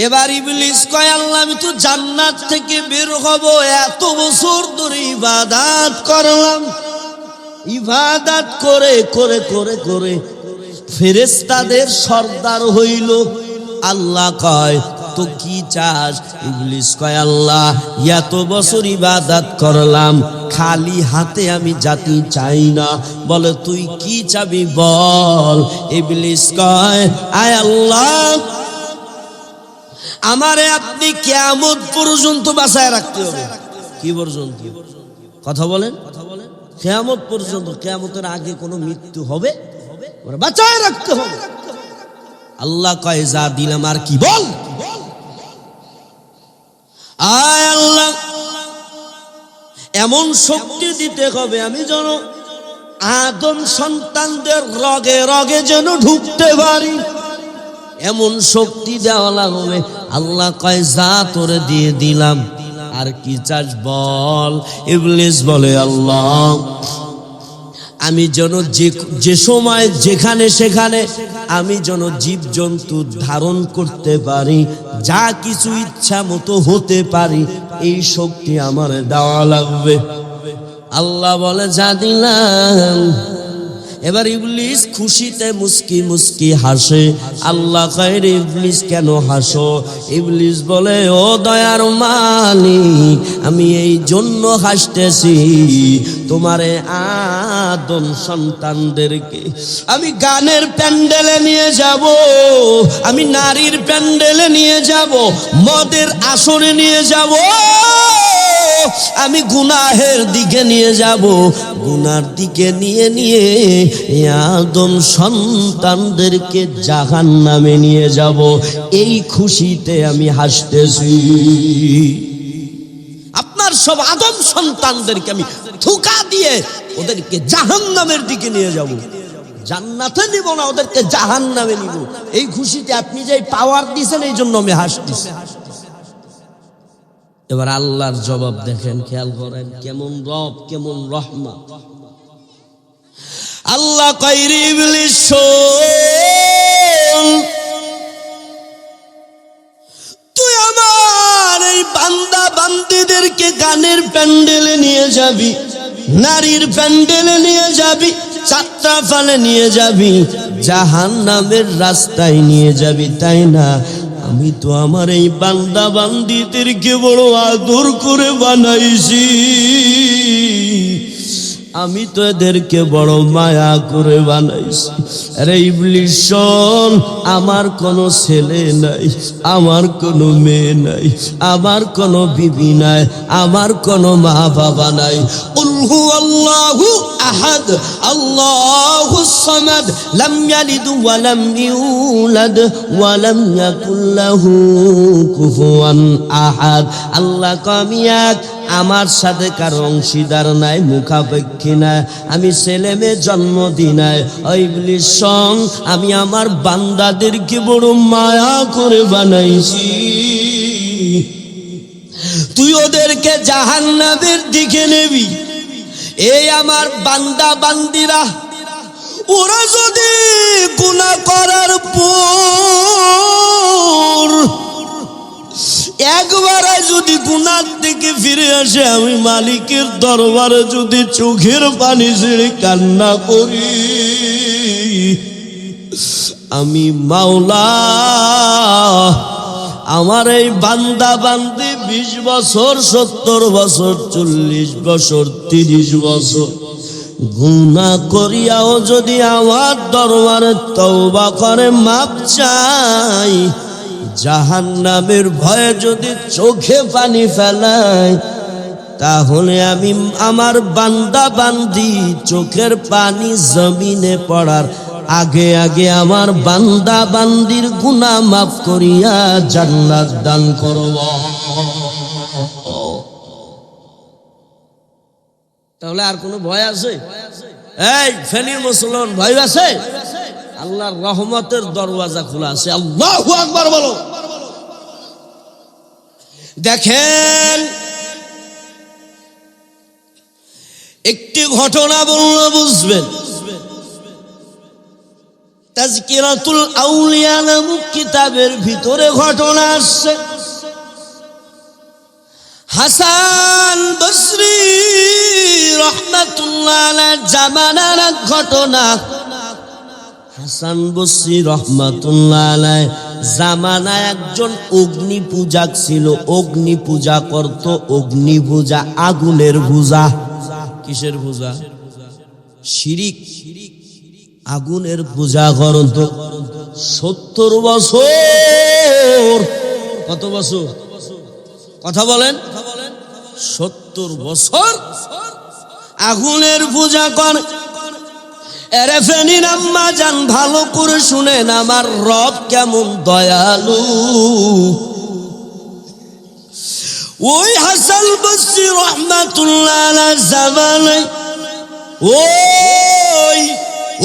Speaker 1: এবার ইবলিস কয়, আল্লাহ আমি তো জান্নাত থেকে বের হব, এত বছর ধরে ইবাদত করলাম, ইবাদত করে করে করে করে ফেরেশতাদের সর্দার হইল। আল্লাহ কয়, তো কি চাস? ইবলিস কয়, আল্লাহ এত বছর ইবাদত করলাম, খালি হাতে আমি জাতি চাই না। বলে, তুই কি চাবি বল? ইবলিস কয়, আয় আল্লাহ, আমারে আপনি কিয়ামত পর্যন্ত বাঁচায় রাখতে হবে। কি পর্যন্ত? কথা বলেন। কিয়ামত পর্যন্ত, কিয়ামতের আগে কোনো মৃত্যু হবে? বাঁচায় রাখতে হবে। আল্লাহ কয়, যা দিলাম, আর কি বল? আয় আল্লাহ, এমন শক্তি দিতে হবে আমি যেন আদম সন্তানদের রগে রগে যেন ঢুকতে পারি, এমন শক্তি দেওয়া লাগবে। আল্লাহ কয়, যা তোরে দিয়ে দিলাম, আর কি চাস বল? ইবলিস বলে, আল্লাহ আমি যেন যে সময় যেখানে সেখানে আমি যেন জীবজন্তু ধারণ করতে পারি, যা কিছু ইচ্ছা মতো হতে পারি, এই শক্তি আমার দেওয়া লাগবে। আল্লাহ বলে, যা দিলাম। এবার ইবলিস খুশিতে মুস্কি মুস্কি হাসে। আল্লাহ কয়, ইবলিস কেন হাসো? ইবলিস বলে, ও দয়ার মালিক, আমি এই জন্য হাসতেছি, তোমারে আদম সন্তানদেরকে আমি গানের প্যান্ডেলে নিয়ে যাব, আমি নারীর প্যান্ডেলে নিয়ে যাব, মদের আসরে নিয়ে যাব, আমি গুনাহের দিকে নিয়ে যাব, গুনার দিকে নিয়ে নিয়ে আদম সন্তানদেরকে জাহান্নামে নিয়ে যাব। এই খুশিতে আমি হাসতেছি। আপনার সব আদম সন্তানদেরকে আমি ধোঁকা দিয়ে ওদেরকে জাহান্নামের দিকে নিয়ে যাব, জান্নাতে নিব না, ওদেরকে জাহান্নামে নিব। এই খুশিতে আপনি যে পাওয়ার দিয়েছেন, এই জন্য আমি হাসতেছি। এবার আল্লাহর জবাব দেখেন, খেয়াল করেন, কেমন রব, কেমন রহমত। আল্লাহ কয়, ইবলিস শোন, তুই আমার এই বান্দা বান্দীদেরকে গানের প্যান্ডেলে নিয়ে যাবি, নারীর প্যান্ডেলে নিয়ে যাবি, যাত্রা ফালে নিয়ে যাবি, জাহান্নামের রাস্তায় নিয়ে যাবি, তাই না? আমি তো আমার এই বান্দা বান্দীদেরকে বড় আদর করে বানাইছি, আমি তো এদেরকে বড় মায়া করে বানাইছি। আরে ইবলিস শোন, আমার কোনো ছেলে নাই, আমার কোনো মেয়ে নাই, আমার কোনো বিবি নাই, আমার কোনো মা বাবা নাই। কুল হুয়াল্লাহু আহাদ, আল্লাহুস সামাদ, লাম ইয়ালিদ ওয়া লাম ইউলাদ ওয়া লাম ইয়াকুল লাহু কুফুয়ান আহাদ। আল্লাহ আমি এক, আমার সাথে কারো অংশীদার নাই, মুখাপেক্ষী নাই, আমি ছেলে মেয়ে জন্ম দিই নাই। ইবলিস শোন, আমি আমার বান্দাদেরকে বড় মায়া করে বানাইছি, তুই ওদেরকে জাহান্নামের দিকে নেবি। এই আমার বান্দা বান্দিরা, ওরা যদি গুনাহ করার পর একবার যদি গুনাহ থেকে ফিরে আসে, আমি মালিকের দরবারে যদি চোখের পানি ছেড়ে কান্না করি, আমি মাওলা আমার এই বান্দা বান্দি 20 বছর, 70 বছর, 40 বছর, 30 বছর গুনাহ করিয়াও যদি আমার দরবারে তওবা করে মাপ চাই, জাহান্নামের ভয়ে যদি চোখে পানি ফেলায়, তাহলে আমি আমার বান্দা বান্দি চোখের পানি জমিনে পড়ার আগে আগে আমার বান্দা বান্দির গুনাহ মাফ করিয়া জান্নাত দান করব। তাহলে আর কোনো ভয় আছে? এই ফেনীর মুসলমান ভয় আছে? আল্লাহর রহমতের দরওয়াজা খোলা আছে। আল্লাহু আকবার বলো। দেখেন একটি ঘটনা বললে বুঝবেন। তাজকিরাতুল আউলিয়া নামক কিতাবের ভিতরে ঘটনা আসছে। হাসান বসরি রাহমাতুল্লাহ আলাইহি জামানার ঘটনা। হাসান বসরি রাহমাতুল্লাহ আলাইহি জামানায় একজন অগ্নি পূজক ছিল। অগ্নি পূজা করত। অগ্নি পূজা আগুনের পূজা। কিসের পূজা? শিরিক। আগুনের পূজা করত 70 বছর। কত বছর? কথা বলেন। 70 বছর আগুনের পূজা করে। এরে ফেনীর আম্মা জান ভালো করে শুনেন, আমার রব কেমন দয়ালু। ওই হাসান বসরি রাহমাতুল্লাহ আলাইহি জামানায় ওই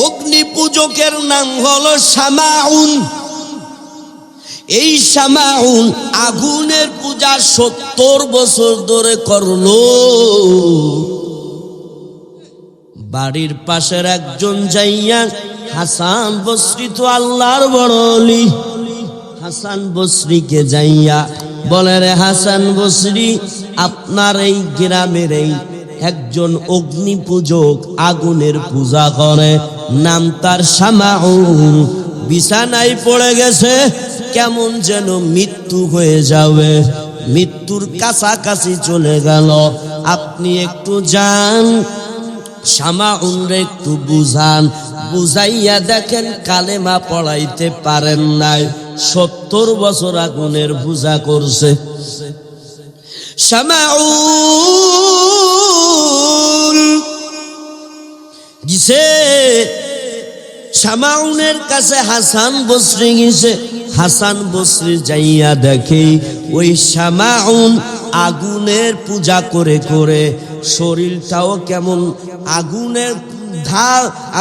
Speaker 1: অগ্নি পূজকের নাম হলো শামাউন। এই শামাউন আগুনের পূজা 70 বছর ধরে করলো। বাড়ির পাশের একজন যাইয়া, হাসান বসরি তো আল্লাহর বড় ওলি, হাসান বসরিকে যাইয়া বলে, রে হাসান বসরি, আপনার এই গ্রামের এই একজন অগ্নি পূজক আগুনের পূজা করে, নাম তার শামাউন, বিছানায় পড়ে গেছে, কেমন যেন মৃত্যু হয়ে যাবে, মৃত্যুর কাছাকাছি চলে গেল। আপনি একটু যান, শামাউনরে একটু বুঝান, বুঝাইয়া দেখেন কালেমা পড়াইতে পারেন নাই। 70 বছর আগুনের পূজা করছে। শামাউন গিছে, শামাউনের কাছে হাসান বসরি গেছে। হাসান বসরি যাইয়া দেখে ওই শামাউন আগুনের পূজা করে করে শরীরটাও কেমন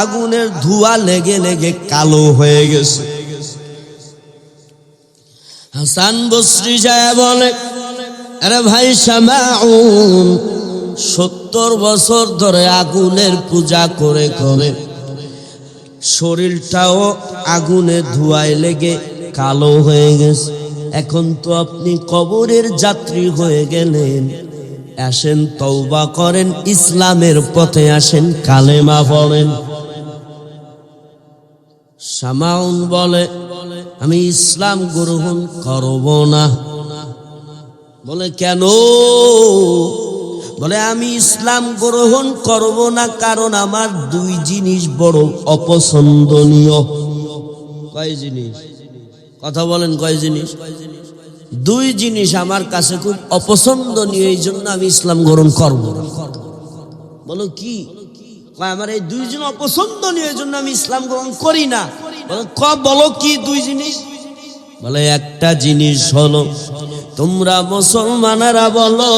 Speaker 1: আগুনের ধোঁয়া লেগে লেগে কালো হয়ে গেছে। হাসান বসরি যায় বলে, আরে ভাই শামাউন 70 বছর ধরে আগুনের পূজা করে করে শরীরটাও আগুনের ধোঁয়ায় লেগে কালো হয়ে গেছে। এখন তো আপনি কবরের যাত্রী হয়ে গেলেন, আসেন তওবা করেন, ইসলামের পথে আসেন, কালেমা পড়েন। শামাউন বলে, আমি ইসলাম গ্রহণ করব না। বলে কেন? বলে আমি ইসলাম গ্রহণ করব না কারণ আমার 2 জিনিস বড় অপছন্দনীয়। কয় জিনিস? কথা বলেন, কয় জিনিস? 2 জিনিস আমার কাছে খুব অপছন্দনীয়, এই জন্য আমি ইসলাম গ্রহণ করব না। বলো কি? আমার এই 2 জিনিস অপছন্দনীয়, এই জন্য আমি ইসলাম গ্রহণ করি না। বলো কি 2 জিনিস? বলে একটা জিনিস হলো, তোমরা মুসলমানেরা বলো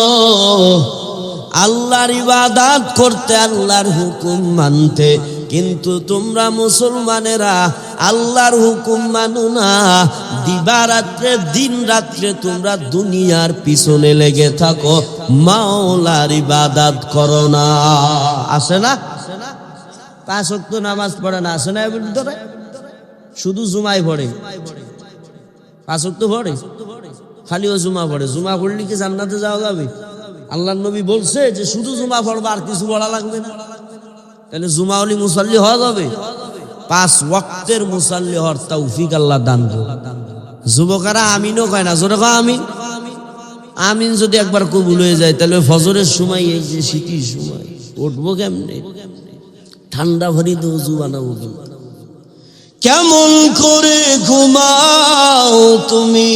Speaker 1: আল্লাহর ইবাদত করতে, আল্লাহর হুকুম মানতে, কিন্তু তোমরা মুসলমানেরা আল্লাহর হুকুম মানো না, দিবারাত্রে দিন রাত্রে তোমরা দুনিয়ার পিছনে লেগে থাকো, মাওলার ইবাদত করো না। আসে না? 5 ওয়াক্ত নামাজ পড়ে না, আসে না? এর ভিতরে শুধু জুমায় পড়ে, 5 ওয়াক্ত পড়ে, খালিও জুমা পড়ে। জুমা পড়লে কি জান্নাতে যাওয়া যাবে? আল্লাহর নবী বলছে যে শুধু জুমা পড়বা, আর কিছু পড়া লাগবে না। তাহলে জুমা হলি মুসাল্লি হওয়া যাবে? 5 ওয়াক্তের মুসাল্লি হওয়ার তৌফিক আল্লাহ দান করুন। যুবকেরা আমিনও কয় না, জোরে কয় আমিন। আমিন যদি একবার কবুল হয়ে যায়, তাহলে ফজরের সময়, এই যে শীতের সময়, উঠবো কেমনে? ঠান্ডা ভরি তো উজু বানাবো কেমন? কেমন করে ঘুমাও তুমি,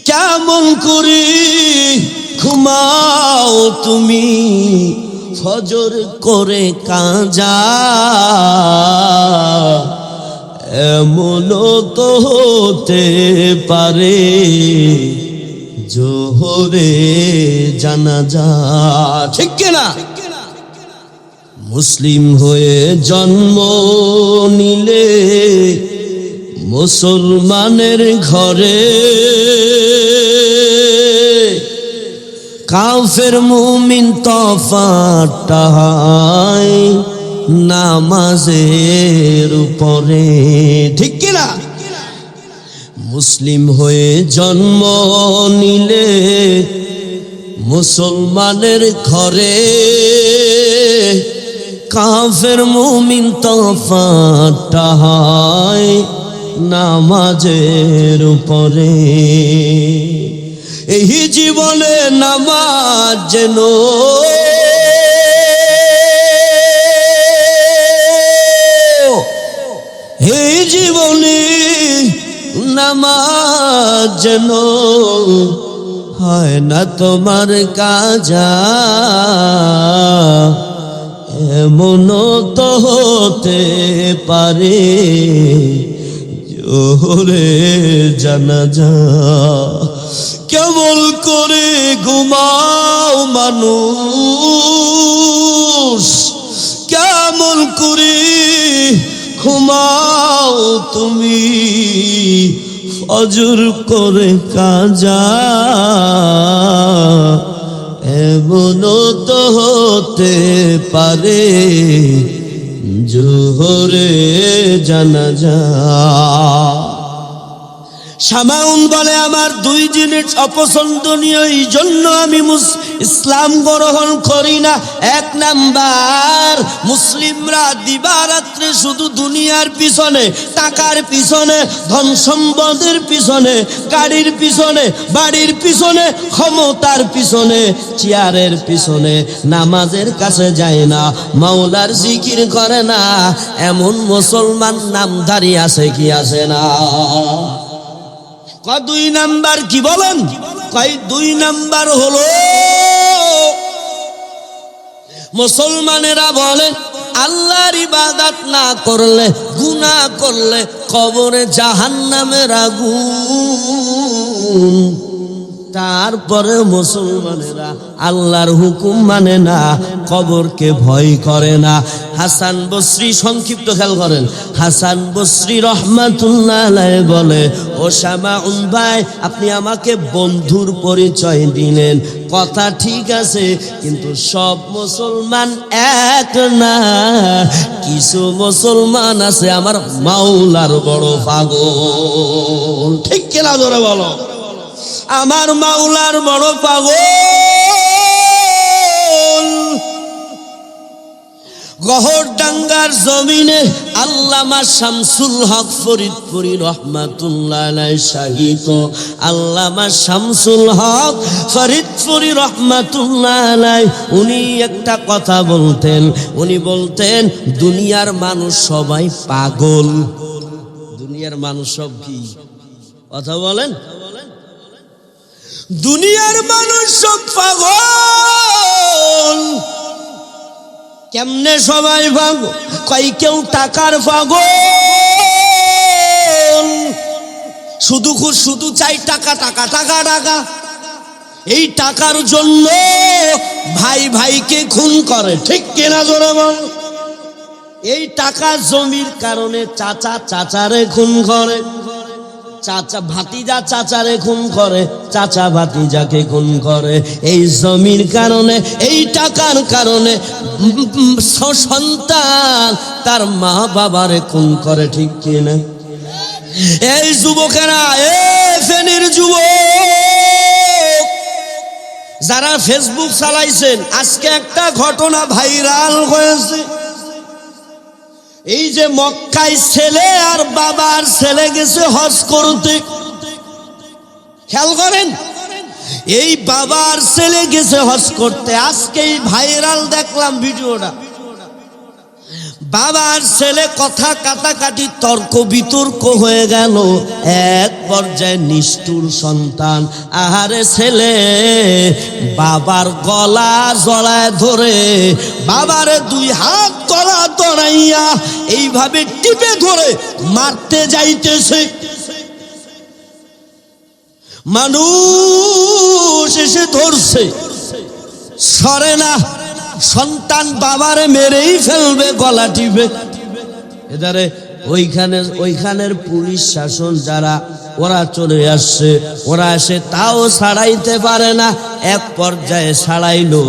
Speaker 1: কেমন করে তুমি ফজর করে কাজা, এমনও তো হতে পারে জোহরে জানাজা। ঠিক কিনা? মুসলিম হয়ে জন্ম নিলে মুসলমানের ঘরে, কাফের মুমিন তফাৎটা হয় নামাজের উপরে। ঠিক কিনা? মুসলিম হয়ে জন্ম নিলে মুসলমানের ঘরে, কাফের মুমিন তফাৎটা হয় নামাজের উপরে। এই জীবনে নামাজ যেন এই জীবনে নামাজ যেন হয় না তোমার কাজা, এমনও তো হতে পারে জোহরে জানাজা। কেমন করে ঘুমাও মানুষ, কেমন করে ঘুমাও তুমি ফজর করে কাজা, এমনও তো হতে পারে জোহরে জানাজা। সামাউন বলে আমার দুই জিনিস অপছন্দনীয়, এই জন্য আমি ইসলাম গ্রহণ করি না। এক নাম্বার, মুসলিমরা দিবারাত্রে শুধু দুনিয়ার পিছনে, টাকার পিছনে, ধন সম্পদের পিছনে, গাড়ির পিছনে, বাড়ির পিছনে, ক্ষমতার পিছনে, চেয়ারের পিছনে, নামাজের কাছে যায় না, মাওলার জিকির করে না। এমন মুসলমান নামধারী আছে কি আছে না? দুই নাম্বার কি বলেন? দুই নাম্বার হলো মুসলমানেরা বলে আল্লাহর ইবাদত না করলে, গুনাহ করলে কবরে জাহান্নামের আগুন। তারপরে মুসলমানেরা আল্লাহর হুকুম মানে না, কবরকে ভয় করে না। হাসান বসরি সংক্ষিপ্ত খেয়াল করেন, হাসান বসরি রহমাতুল্লাহ আলাইহি বলে, ও শামাউন ভাই, আপনি আমাকে বন্ধুর পরিচয় দিলেন, কথা ঠিক আছে, কিন্তু সব মুসলমান এক না। কিছু মুসলমান আছে আমার মাওলার বড় পাগল। ঠিক কিনা জোরে বলো? আমার মাওলার বড় পাগল। গহরডাঙ্গার জমিনে আল্লামা শামসুল হক ফরিদপুরি রহমাতুল্লাহ আলাইহি শাহিদ। আল্লামা শামসুল হক ফরিদপুরি রহমাতুল্লাহ আলাইহি উনি একটা কথা বলতেন, উনি বলতেন দুনিয়ার মানুষ সবাই পাগল। দুনিয়ার মানুষ সব কি? কথা বলেন। দুনিয়ার মানুষ সব পাগল। কেমনে সবাই পাগল? কই কেউ টাকার পাগল, শুধু চাই টাকা টাকা টাকা টাকা। এই টাকার জন্য ভাই ভাইকে খুন করে। ঠিক কিনা জোরে বল? এই টাকা জমির কারণে চাচা চাচারে খুন করে, চাচা ভাতিজা চাচারে খুন করে, চাচা ভাতিজাকে খুন করে। এই জমির কারণে, এই টাকার কারণে সন্তান তার মা বাবারে খুন করে। ঠিক কিনা? এই যুবকেরা, এই ফেনীর যুবক যারা ফেসবুক চালাইছেন, আজকে একটা ঘটনা ভাইরাল হয়েছে। এই যে মক্কায় ছেলে আর বাবার ছেলে গেছে হজ করতে, খেয়াল করেন, এই বাবার ছেলে গেছে হজ করতে। আজকে ভাইরাল দেখলাম ভিডিওটা। বাবার ছেলে কথা কাটাকাটি তর্ক বিতর্ক হয়ে গেল। এক পর্যায়ে নিষ্ঠুর সন্তান আহারে ছেলে বাবার গলা জড়ায় ধরে বাবারে দুই হাত গলা ধরাইয়া এইভাবে টিপে ধরে মারতে যাইতেছে। মানুষ এসে ধরছে, সরে না, সন্তান বাবারে মেরেই ফেলবে, গলা টিপে। এদারে ওইখানের পুলিশ শাসন যারা ওরা চলে আসছে, ওরা এসে তাও ছাড়াইতে পারে না, এক পর্যায়ে ছাড়াইলো।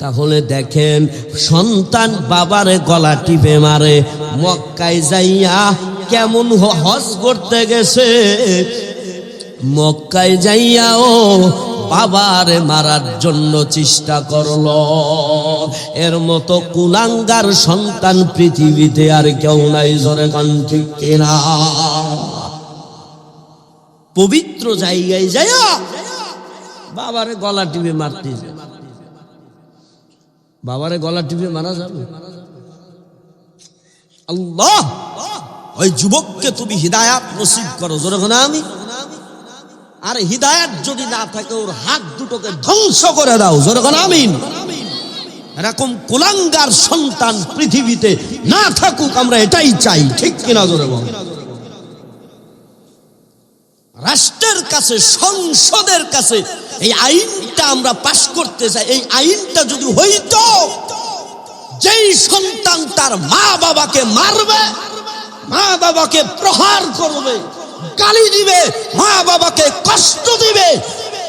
Speaker 1: তাহলে দেখেন সন্তান বাবারে গলা টিপে মারে, মক্কায় যাইয়া কেমন হজ করতে গেছে, মক্কায় যাইয়াও বাবারে মারার জন্য চেষ্টা করলো। এর মতো কুলাঙ্গার সন্তান পৃথিবীতে আর কেউ নাই, জোরে কান ঠিক কিনা? পবিত্র জায়গায় যাইয়া বাবারে গলা টিপে মারতে যায়। বাবারে গলা টিপে মারা যাবে? আল্লাহ ওই যুবককে তুমি হিদায়াত নসিব করো, জোরে কান আমিন। আর হিদায়াত যদি না থাকে ওর হাত দুটোকে ধ্বংস করে দাও, জোরে কান আমিন। এরকম কুলাঙ্গার সন্তান পৃথিবীতে না থাকুক, আমরা এটাই চাই, ঠিক কিনা জোরে বল? রাষ্ট্রের কাছে, সংসদের কাছে এই আইনটা আমরা পাশ করতে চাই। এই আইনটা যদি হইতো, যেই সন্তান তার মা বাবাকে মারবে, মা বাবাকে প্রহার করবে, গালি দিবে, মা বাবাকে কষ্ট দিবে,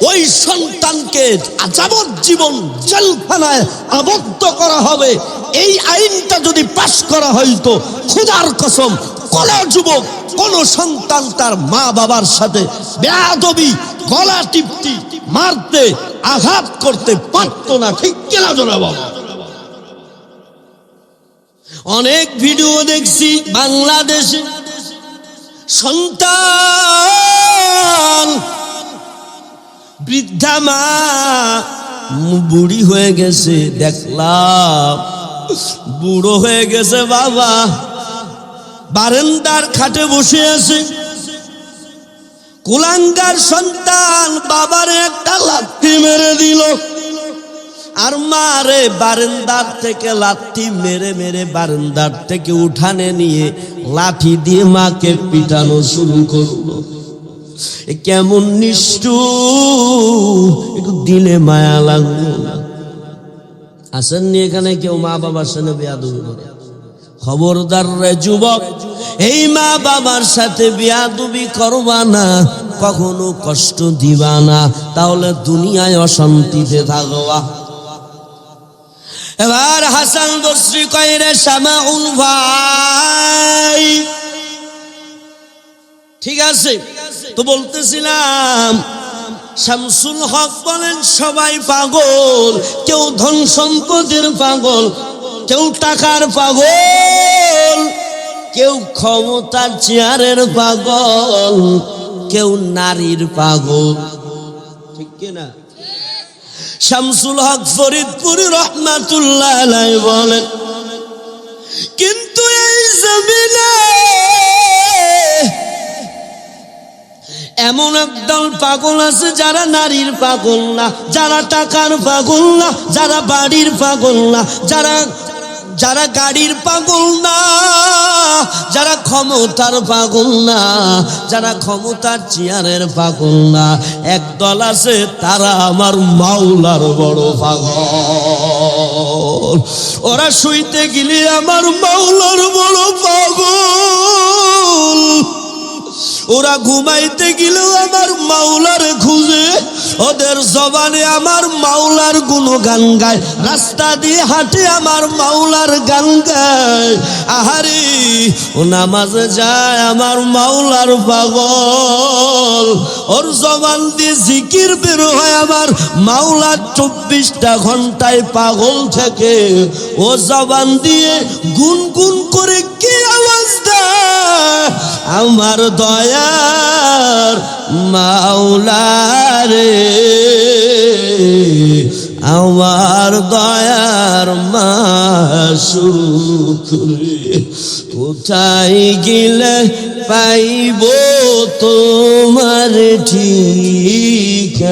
Speaker 1: ওই সন্তানকে যাবজ্জীবন জেলখানায় আবদ্ধ করা হবে। এই আইনটা যদি পাশ করা হইতো, খোদার কসম কোন যুবক, কোন সন্তান তার মা বাবার সাথে বেয়াদবি, গলা টিপতি, মারতে, আঘাত করতে পারত না, ঠিক কিনা জোরে বাবা? অনেক ভিডিও দেখছি বাংলাদেশে সন্তান বৃদ্ধা মা বুড়ি হয়ে গেছে, দেখলাম বুড়ো হয়ে গেছে বাবা, বারান্দার খাটে বসে আছে। কুলাঙ্গার সন্তান বাবারে একটা লাথি মেরে দিল, আর মারে বারান্দার থেকে লাথি মেরে মেরে বারান্দার থেকে উঠানে নিয়ে লাঠি দিয়ে মাকে পিটানো শুরু করলো। কেমন নিষ্ঠুর, একটু দিলে মায়া লাগলো। আসেননি এখানে কেউ মা বাবার সাথে বেয়াদবি করে? খবরদার রে যুবক, এই মা বাবার সাথে বেয়াদবি করবা না, কখনো কষ্ট দিবা না, তাহলে দুনিয়ায় অশান্তিতে থাকবা। এবার হাসান বসরি কয়, রে শামাউল ভাই, ঠিক আছে তো বলতেছিলাম, শামসুল হক বলেন সবাই পাগল, কেউ ধন সম্পদের পাগল, কেউ টাকার পাগল, কেউ ক্ষমতার চেয়ারের পাগল, কেউ নারীর পাগল, ঠিক কিনা? শামসুল হক ফরিদপুরি রহমাতুল্লাহ আলাইহি বলেন, কিন্তু এই জমিনে এমন একদল পাগল আছে যারা নারীর পাগল না, যারা টাকার পাগল না, যারা বাড়ির পাগল না, যারা গাড়ির পাগল না, যারা ক্ষমতার পাগল না, যারা ক্ষমতার চেয়ারের পাগল না, একদল আছে তারা আমার মাওলার বড় পাগল। ওরা শুইতে গেলে আমার মাওলার বড় পাগল, ওরা ঘুমাইতে গেলেও আমার মাওলার খুঁজে, ওদের জবানে আমার মাওলার গুণগান গায়, রাস্তা দিয়ে হাঁটে আমার মাওলার গান গায়। আহারে ও নামাজে যায় আমার মাওলার পাগল, ওর জবান দিয়ে জিকির বের হয় আমার মাওলার 24টা ঘন্টায় পাগল থেকে। ও জবান দিয়ে গুনগুন করে কি আওয়াজ দেয়, আমার দয়ার মাওলা রে, আমার দয়ার মাসুক রে, কোথায় গেলে পাইব তোমার ঠিকানা।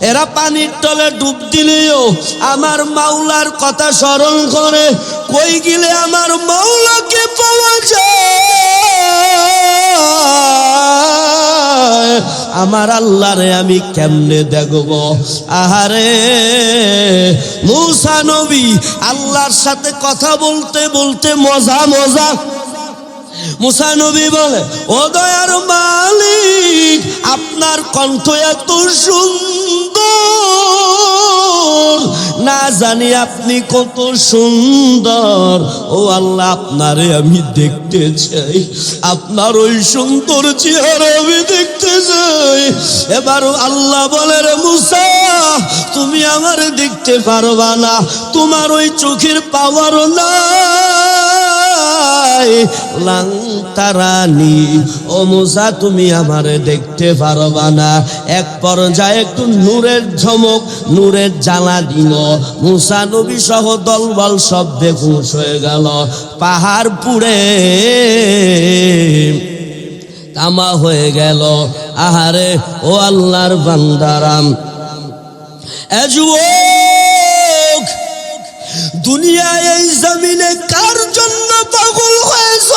Speaker 1: এরা পানির তলে ডুব দিলেও আমার মাওলার কথা স্মরণ করে, কই গেলে আমার মাওলাকে পাওয়া যায়, আমার আল্লাহরে আমি কেমনে দেখব। আহারে মুসা নবী আল্লাহর সাথে কথা বলতে বলতে মজা মজা, মুসা নবী বলে, ও দয়ার মালিক, আপনার কণ্ঠ এত সুন্দর, না জানি আপনি কত সুন্দর। ও আল্লাহ, আপনারে আমি দেখতে চাই, আপনার ওই সুন্দর চেহারা আমি দেখতে চাই। এবার আল্লাহ বলে, রে মুসা, তুমি আমার দেখতে পারবা না, তোমার ওই চোখের পাওয়ারও না লাংতারানি। ও মুসা, তুমি আমারে দেখতে পারবা না। এক পর্যায়ে একটু নূরের ঝমক, নূরের জ্বালা দিল, মুসা নবী সহ দলবল সব বেহুশ হয়ে গেল, পাহাড় পুড়ে তামা হয়ে গেল। আহারে ও আল্লাহর বান্দারাম, এ যুবক, দুনিয়ায় এই জমিনে কার জন্য পাগল হয়েছ?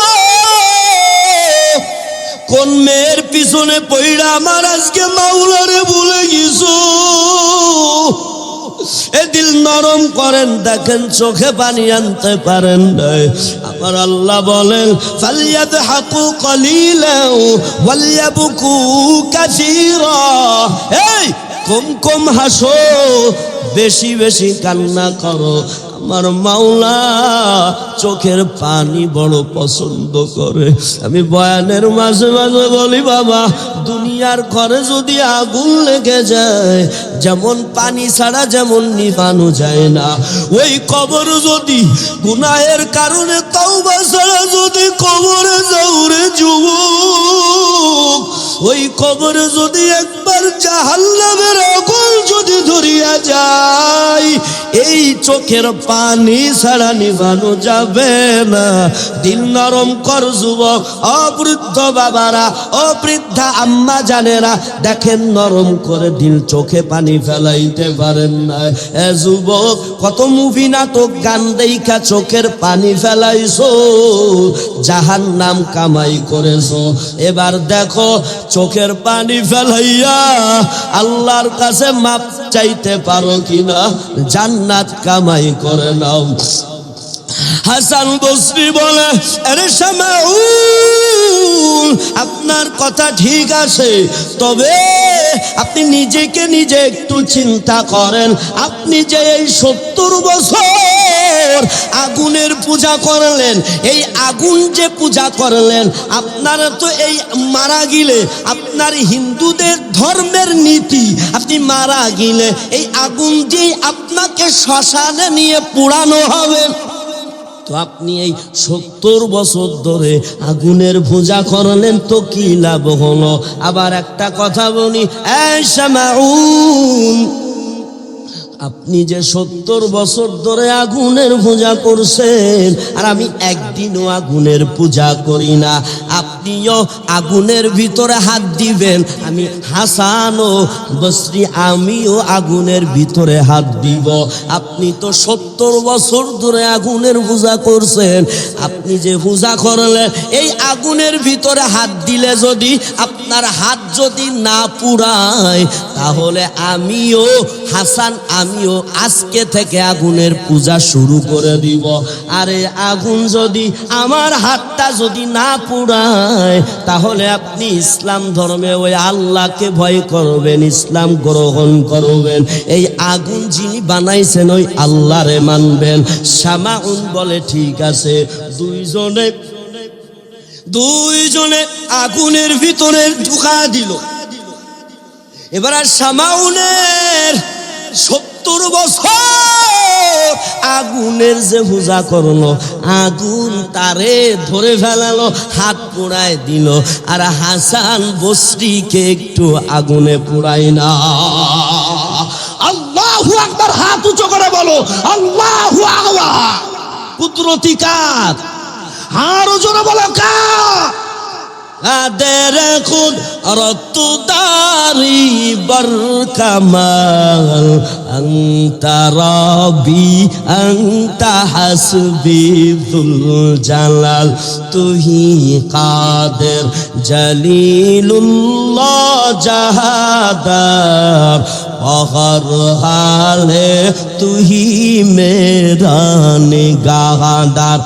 Speaker 1: কোন মেয়ের পিছনে পইড়া আমার আজকে মাওলারে ভুলে গেছো? এ দিল নরম করেন, দেখেন চোখে পানি আনতে পারেন নাই। আমার আল্লাহ বলেন, ফালিয়াদহাকু কালিলাও ওয়ালিয়াবকু কাসীরা। এই কম কম হাসো, বেশি বেশি কান্না করো। আমার মাওলা চোখের পানি বড় পছন্দ করে। আমি বয়ানের মাঝে মাঝে বলি, বাবা, দুনিয়ার ঘরে যদি আগুন লেগে যায়, যেমন পানি ছাড়া যেমন নিভানো যায় না, ওই কবর যদি গুনাহের কারণে তওবা ছাড়া যদি কবরে যাও রে যুবক, ওই কবরে যদি একবার জাহান্নামের আগুন যদি ধরিয়া যায়, এই চোখের পানি ছাড়া নিভানো যাবে না। দিল নরম কর যুবক, অবৃদ্ধ বাবারা, অবৃদ্ধা আম্মা জানেরা, দেখেন নরম করে দিল, চোখে পানি ফেলাইতে পারেন না। এ যুবক, কত মুভি নাটক গান দেইখা চোখের পানি ফেলাইছো, জাহান্নাম কামাই করেছো। এবার দেখো চোখের পানি ফেলাইয়া আল্লাহর কাছে মাপ চাইতে পারো কিনা, জান্নাত কামাই করে নাও। হাসান বসরি বলে, আরে শামাউল, আপনার কথা ঠিক আছে, তবে আপনি নিজেকে নিজে একটু চিন্তা করেন। আপনি যে এই 70 বছর আগুনের পূজা করলেন, এই আগুন যে পূজা করলেন, আপনারা তো এই মারা গেলে, আপনার হিন্দুদের ধর্মের নীতি, আপনি মারা গেলে এই আগুন দিয়ে আপনাকে শ্মশানে নিয়ে পোড়ানো হবে। তো আপনি এই 70 বছর ধরে আগুনের পূজা করলেন, তো কি লাভ হলো? আবার একটা কথা বলি, এই শামাউন, আপনি যে 70 বছর ধরে আগুনের পূজা করছেন, আর আমি একদিনও আগুনের পূজা করি না, আপনিও আগুনের ভিতরে হাত দিবেন, আমি হাসানও বসরি আমিও আগুনের ভিতরে হাত দিব। আপনি তো 70 বছর ধরে আগুনের পূজা করছেন, আপনি যে পূজা করলেন, এই আগুনের ভিতরে হাত দিলে যদি আপনার হাত যদি না পুড়ায়, তাহলে আমিও হাসান, আমিও আজকে থেকে আগুনের পূজা শুরু করে দিব। আরে আগুন যদি আমার হাতটা যদি না পুড়ায়, তাহলে আপনি ইসলাম ধর্মে ওই আল্লাহকে ভয় করবেন, ইসলাম গ্রহণ করবেন। এই আগুন যিনি বানাইছেন ওই আল্লাহরে মানবেন। শামাউন বলে, ঠিক আছে। দুইজনে আগুনের ভিতরে ঢুকা দিল। এবার শামাউনের 70 বছর আগুনের যে পূজা করলো, আগুন তারে ধরে ফেলালো, হাত পোড়ায় দিল। আর হাসান বসরিকে একটু আগুনে পোড়াই না। আল্লাহু আকবার, হাত উঁচু করে বলো আল্লাহু আকবার। কুদরতি কার? আরো জোরে বলো কার? আদের খুদ রতুদারি বরকামাল আনতা রবি আনতা হাসবি যুল জালাল তুহি কাদের জলিলুল্লাহ জাহাদার হর হালে তুহি মেরা নিগাহদার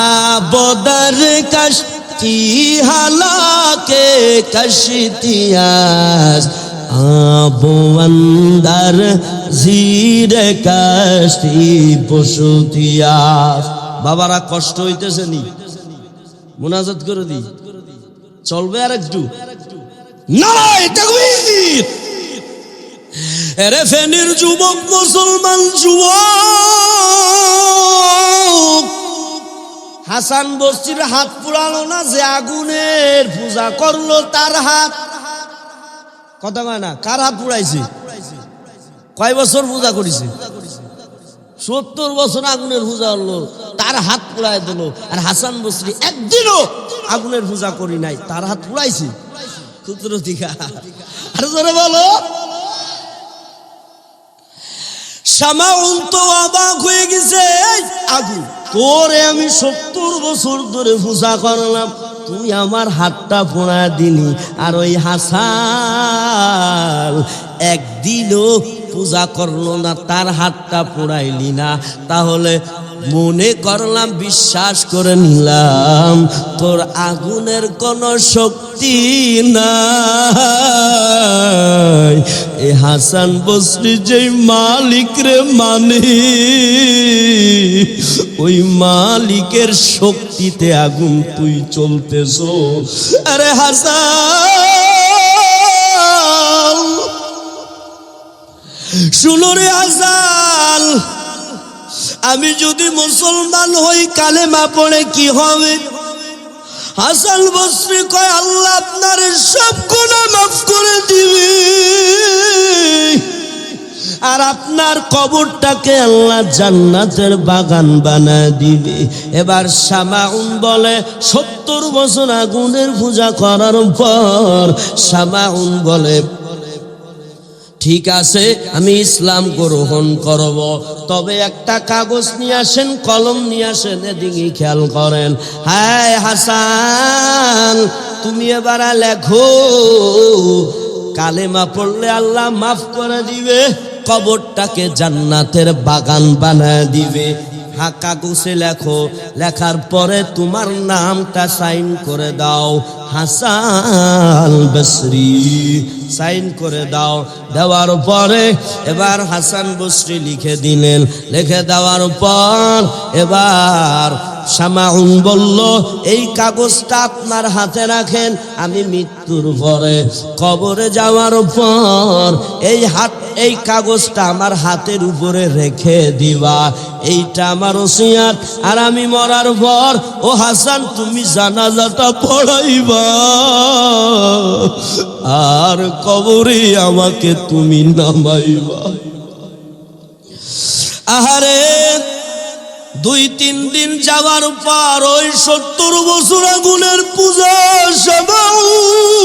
Speaker 1: আবদর কশ की हालाके कश्तियास आबो अंदर जीरे कश्ती बसुतियास। বাবারা কষ্ট হইতেছে নি? মুনাজাত করে দি, চলবে আর একটু? নারায়ে তাকবীর। এরে ফেনীর যুবক মুসলমান যুবক, হাসান বস্তির হাত পুরালো না, যে আগুনের পূজা করলো তার হাত। কথা কয় না? কার হাত পুড়াইছে? কয় বছর পূজা করেছে? 70 বছর আগুনের পূজা হলো, তার হাত পুড়ায় দিল। আর হাসান বস্তি একদিনও আগুনের পূজা করি নাই, তার হাত পুড়াইছে। কুদরতি কার? আর জোরে বলো। শামাউন তো অবাক হয়ে গেছে, আগুন তোরে আমি 70 বছর ধরে পূজা করলাম, তুই আমার হাতটা পোড়া দিলি। আর ওই হাসান একদিনও পূজা করলো না, তার হাতটা পোড়াইলি না। তাহলে মনে করলাম, বিশ্বাস করে নিলাম তোর আগুনের কোনো শক্তি নাই। এই হাসান বসরি যেই মালিক রে মানে, ওই মালিকের শক্তিতে আগুন তুই চলতেছ। আরে হাসান শুনো রে হাসান, আমি যদি মুসলমান হই কালেমা পড়ে কি হবে? হাসান বসরি কয়, আল্লাহ আপনার সব গুনাহ মাফ করে দিবে, আর আপনার কবরটাকে আল্লাহ জান্নাতের বাগান বানায় দিবে। এবার শামাউন বলে, 70 বছর আগুনের পূজা করার পর শামাউন বলে, ঠিক আছে আমি ইসলাম গ্রহণ করব, তবে একটা কাগজ নিয়ে আসেন, কলম নিয়ে আসেন। এদিকে খেয়াল করেন। হ্যাঁ হাসান, তুমি এবার লেখো, কালেমা পড়লে আল্লাহ মাফ করে দিবে, কবরটাকে জান্নাতের বাগান বানায় দিবে। হ্যাঁ কাগজে লেখো, লেখার পরে তোমার নামটা সাইন করে দাও, হাসান বসরি সাইন করে দাও। দেওয়ার পরে এবার হাসান বসরি লিখে দিলেন। লিখে দেওয়ার পর এবার শামাউন বলল, এই কাগজটা আপনার হাতে রাখেন, আমি মৃত্যুর পরে কবরে যাওয়ার পর এই কাগজটা আমার হাতের উপরে রেখে দিবা, এইটা আমার ওসিয়ত। আর আমি মরার পর ও হাসান তুমি জানাজাটা পড়াইবা, আর কবরে আমাকে তুমি নামাইবা। আহারে 2-3 দিন যাওয়ার পর ওই 70 বছর আগুনের পূজা শামাউন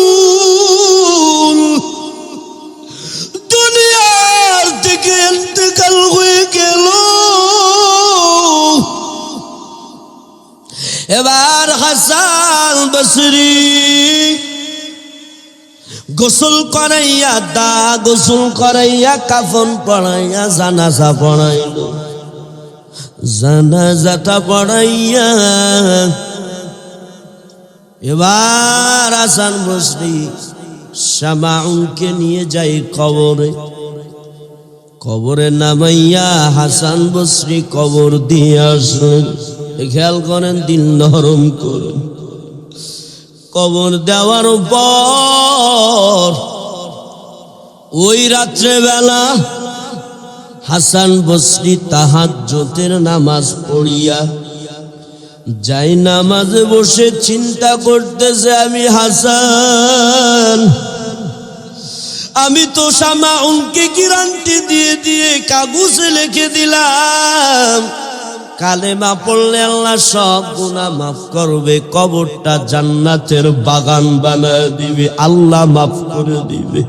Speaker 1: দুনিয়ার থেকে ইন্তেকাল হয়ে গেল। এবার হাসান বসরি গোসল করাইয়া, গোসল করাইয়া, কাফন পড়াইয়া, জানাজা পড়াইল। জানাজাটা পড়াইয়া এবার হাসান বসরি শামাউনকে নিয়ে যাই কবরে। কবরে নামাইয়া হাসান বসরি কবর দিয়ে আসলেন। খেয়াল করেন, দিল নরম করেন। কবর দেওয়ার পর ওই রাত্রে বেলা হাসান বসরি তাহাজ্জুদের নামাজ পড়িয়া যাই নামাজে বসে চিন্তা করতেছে, আমি হাসান, আমি তো শামাউনকে গ্যারান্টি দিয়ে দিয়ে কাগজে লিখে দিলাম, কালেমা পড়লে আল্লাহ সব গুনাহ মাফ করবে, কবরটা জান্নাতের বাগান বানায় দিবে, আল্লাহ মাফ করে দিবে।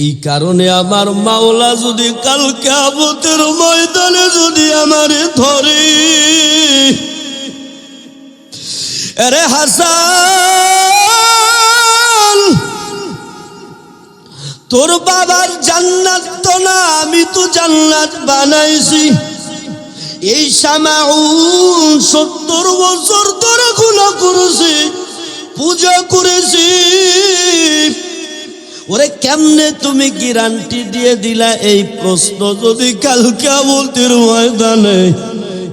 Speaker 1: এই কারণে আমার মাওলা যদি কাল কিয়ামতের ময়দানে যদি আমারে ধরে, আরে হাসান, তোর বাবার জান্নাত তো না, আমি তো জান্নাত বানাইছি। এই শামাউন 70 বছর ধরে গুনাহ করেছে, পূজা করেছি, ওরে কেমনে তুমি গ্যারান্টি দিয়ে দিলা? এই প্রশ্ন যদি কাল কিয়ামতের ময়দানে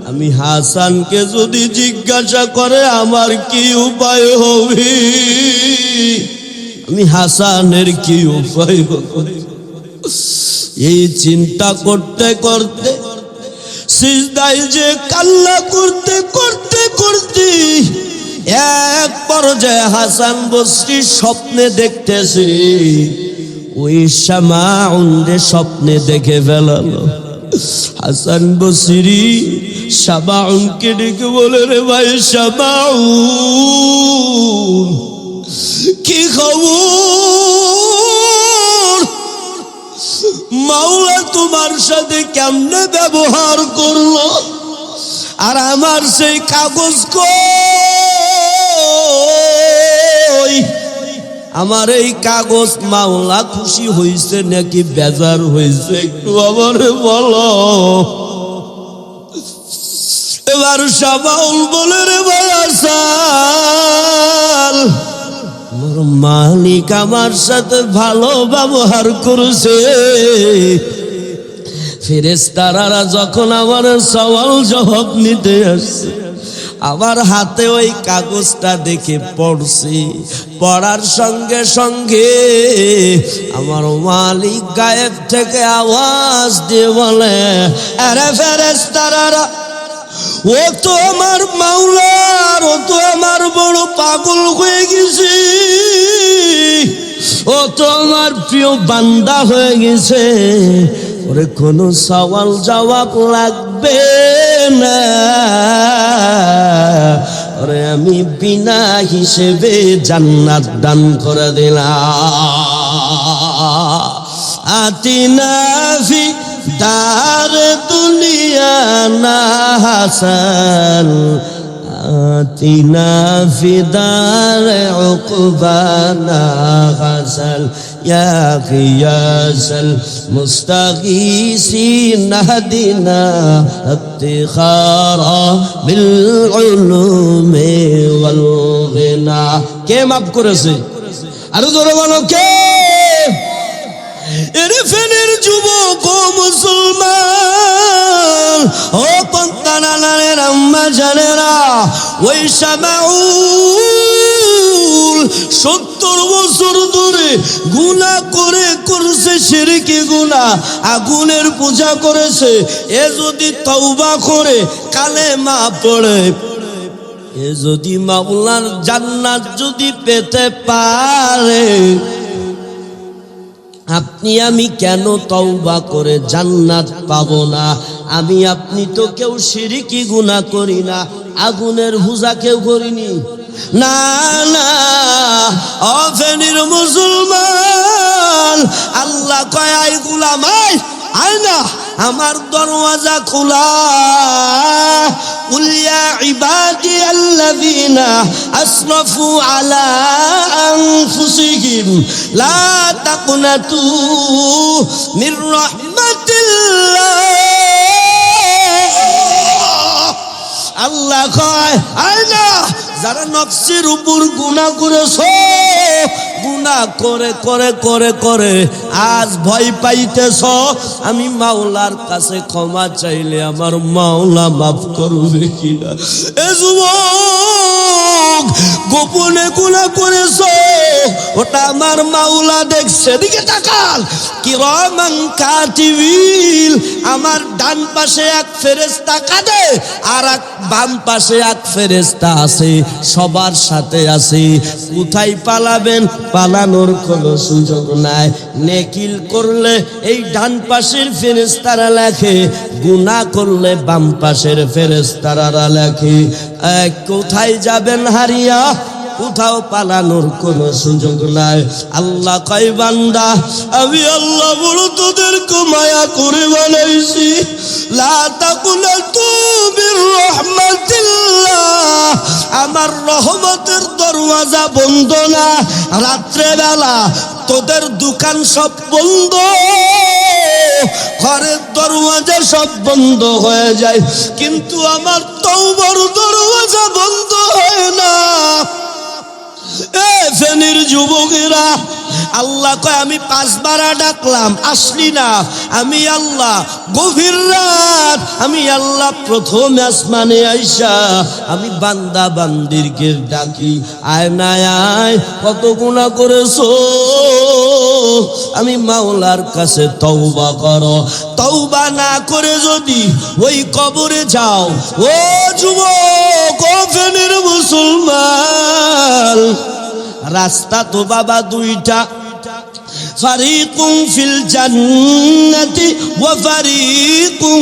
Speaker 1: আমি হাসানকে যদি জিজ্ঞাসা করে, আমার কি উপায় হবে? আমি হাসানের কি উপায় হবে? এই চিন্তা করতে করতে সিজদায় যে কান্না করতে করতে করতে এক পর্যায়ে হাসান বসরি স্বপ্নে দেখতেছে, ওই শামাউনকে স্বপ্নে দেখে ফেলালো। হাসান বসরি শামাউনকে ডেকে বলে, রে ভাই শামাউন, কি খবর? মাওলা তোমার সাথে কেমনে ব্যবহার করলো, আর আমার সেই কাগজ কই? আমার এই কাগজ মাওলা খুশি হইছে নাকি বেজার হইছে, একটু আমারে বলো। এবার শামাউন বলে, রে ভাই হাসান, আমার মালিক আমার সাথে ভালো ব্যবহার করেছে। ফেরেশতারা যখন আমার সওয়াল জবাব নিতে আসছে, আমার হাতে ওই কাগজটা দেখে পড়ছি, পড়ার সঙ্গে সঙ্গে আমার মালিক গায়েব থেকে আওয়াজ দিয়ে বলে, আরে ফেরেশতারা, ও তো আমার মাওলা, ও তো আমার বড় পাগল হয়ে গেছে, ও তো আমার প্রিয় বান্দা হয়ে গেছে, ওরে কোনো সওয়াল জবাব লাগবে না, ওরে আমি বিনা হিসেবে জান্নাত দান করে দিলাম। আতিনা ফি দার দুনিয়া না হাসান, আতিনা ফি দার উকবানা হাসান, ইয়া গিয়াসাল মুস্তাগীসিন হাদিনা ইফতিখারা বিল উলুমি ওয়াল গিনা। কে মাফ করেছে? আরো জোরে বলো, কে? এরে ফেনের যুবক ও মুসলমান, ও পন্তানানের আম্মা জানেরা, ওই শামাউন 70 বছর ধরে গুনাহ করছে, শিরকি গুনাহ, আগুনের পূজা করেছে। এ যদি তওবা করে কালেমা পড়ে, এ যদি মাওলার জান্নাত যদি পেতে পারে, আপনি আমি কেন তওবা করে জান্নাত পাবো না? আমি আপনি তো কেউ শিরকি গুনাহ করি না, আগুনের পূজা কেউ করিনি। না না, ও ফেনীর মুসলমান, আল্লাহ কয়, আই গোলাম আয় না, আমার দরওয়াজা খোলা। কুল ইয়া ইবাদিয়াল্লাযীনা আসরাফু আলা আনফুসিহিম লা তাকনাতু মির রাহমাতিল্লাহ। আল্লাহ কয়, আয় না, যারা নফসের উপর গুনাহ করেছো, গুনাহ করে করে করে করে আজ ভয় পাইতেছ, আমি মাওলার কাছে ক্ষমা চাইলে আমার মাওলা মাফ করবে কিনা? এ যুবক, গোপনে গুনাহ করেছো, ওটা আমার মাওলা দেখছে। দিকে তাকান, কিরামান কাতিবিন, আমার ডান পাশে এক ফেরেশতা কাঁদে, আর এক বাম পাশে এক ফেরেশতা আছে, সবার সাথে আছে। কোথায় পালাবেন? পালানোর কোনো সুযোগ নাই। নেকিল করলে এই ডান পাশের ফেরেশতারা লেখে, গুনাহ করলে বাম পাশের ফেরেশতারা লেখে। কোথায় যাবেন হারিয়া? কোথাও পালানোর কোনো সুযোগ নাই। আল্লাহ কয় বান্দা, আমি আল্লাহ বড় তোদেরকে মায়া করে বানাইছি। লা তাকুনাতু মির রাহমাতিল্লাহ, আমার রহমতের দরওয়াজা বন্ধ না। রাত্রে বেলা তোদের দোকান সব বন্ধ, ঘরের দরওয়াজা সব বন্ধ হয়ে যায়, কিন্তু আমার তওবার দরওয়াজা বন্ধ হয় না। ফেনীর যুবকেরা, আল্লাহ কয় আমি 5 বার ডাকলাম, আসলি না। আমি আল্লাহ গভীর রাত, আমি আল্লাহ প্রথম আসমানে আইসা আমি বান্দা বান্দিরকে ডাকি, আয় না আয়, কত গুনাহ করেছো। আমি মাওলার কাছে তওবা করো। তওবা না করে যদি ওই কবরে যাও, ও যুবক, ও ফেনীর মুসলমান, রাস্তা তো বাবা দুইটা, ফারিকুম ফিল জান্নাতি ওয়া ফারিকুম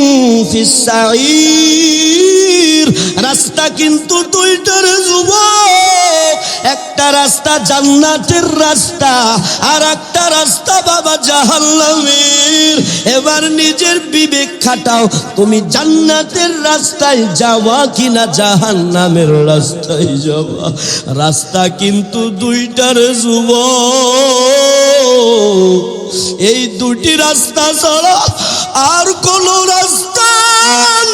Speaker 1: ফিস সাঈর। রাস্তা কিন্তু দুইটার যুবক, একটা রাস্তা জান্নাতের রাস্তা, আর একটা রাস্তা বাবা জাহান্নামের। এবার নিজের বিবেক খাটাও, তুমি জান্নাতের রাস্তায় যাওয়া কিনা জাহান্নামের রাস্তায় যাওয়া? রাস্তা কিন্তু দুইটার যুবক। এই দুটি রাস্তা ছাড়া আর কোন রাস্তা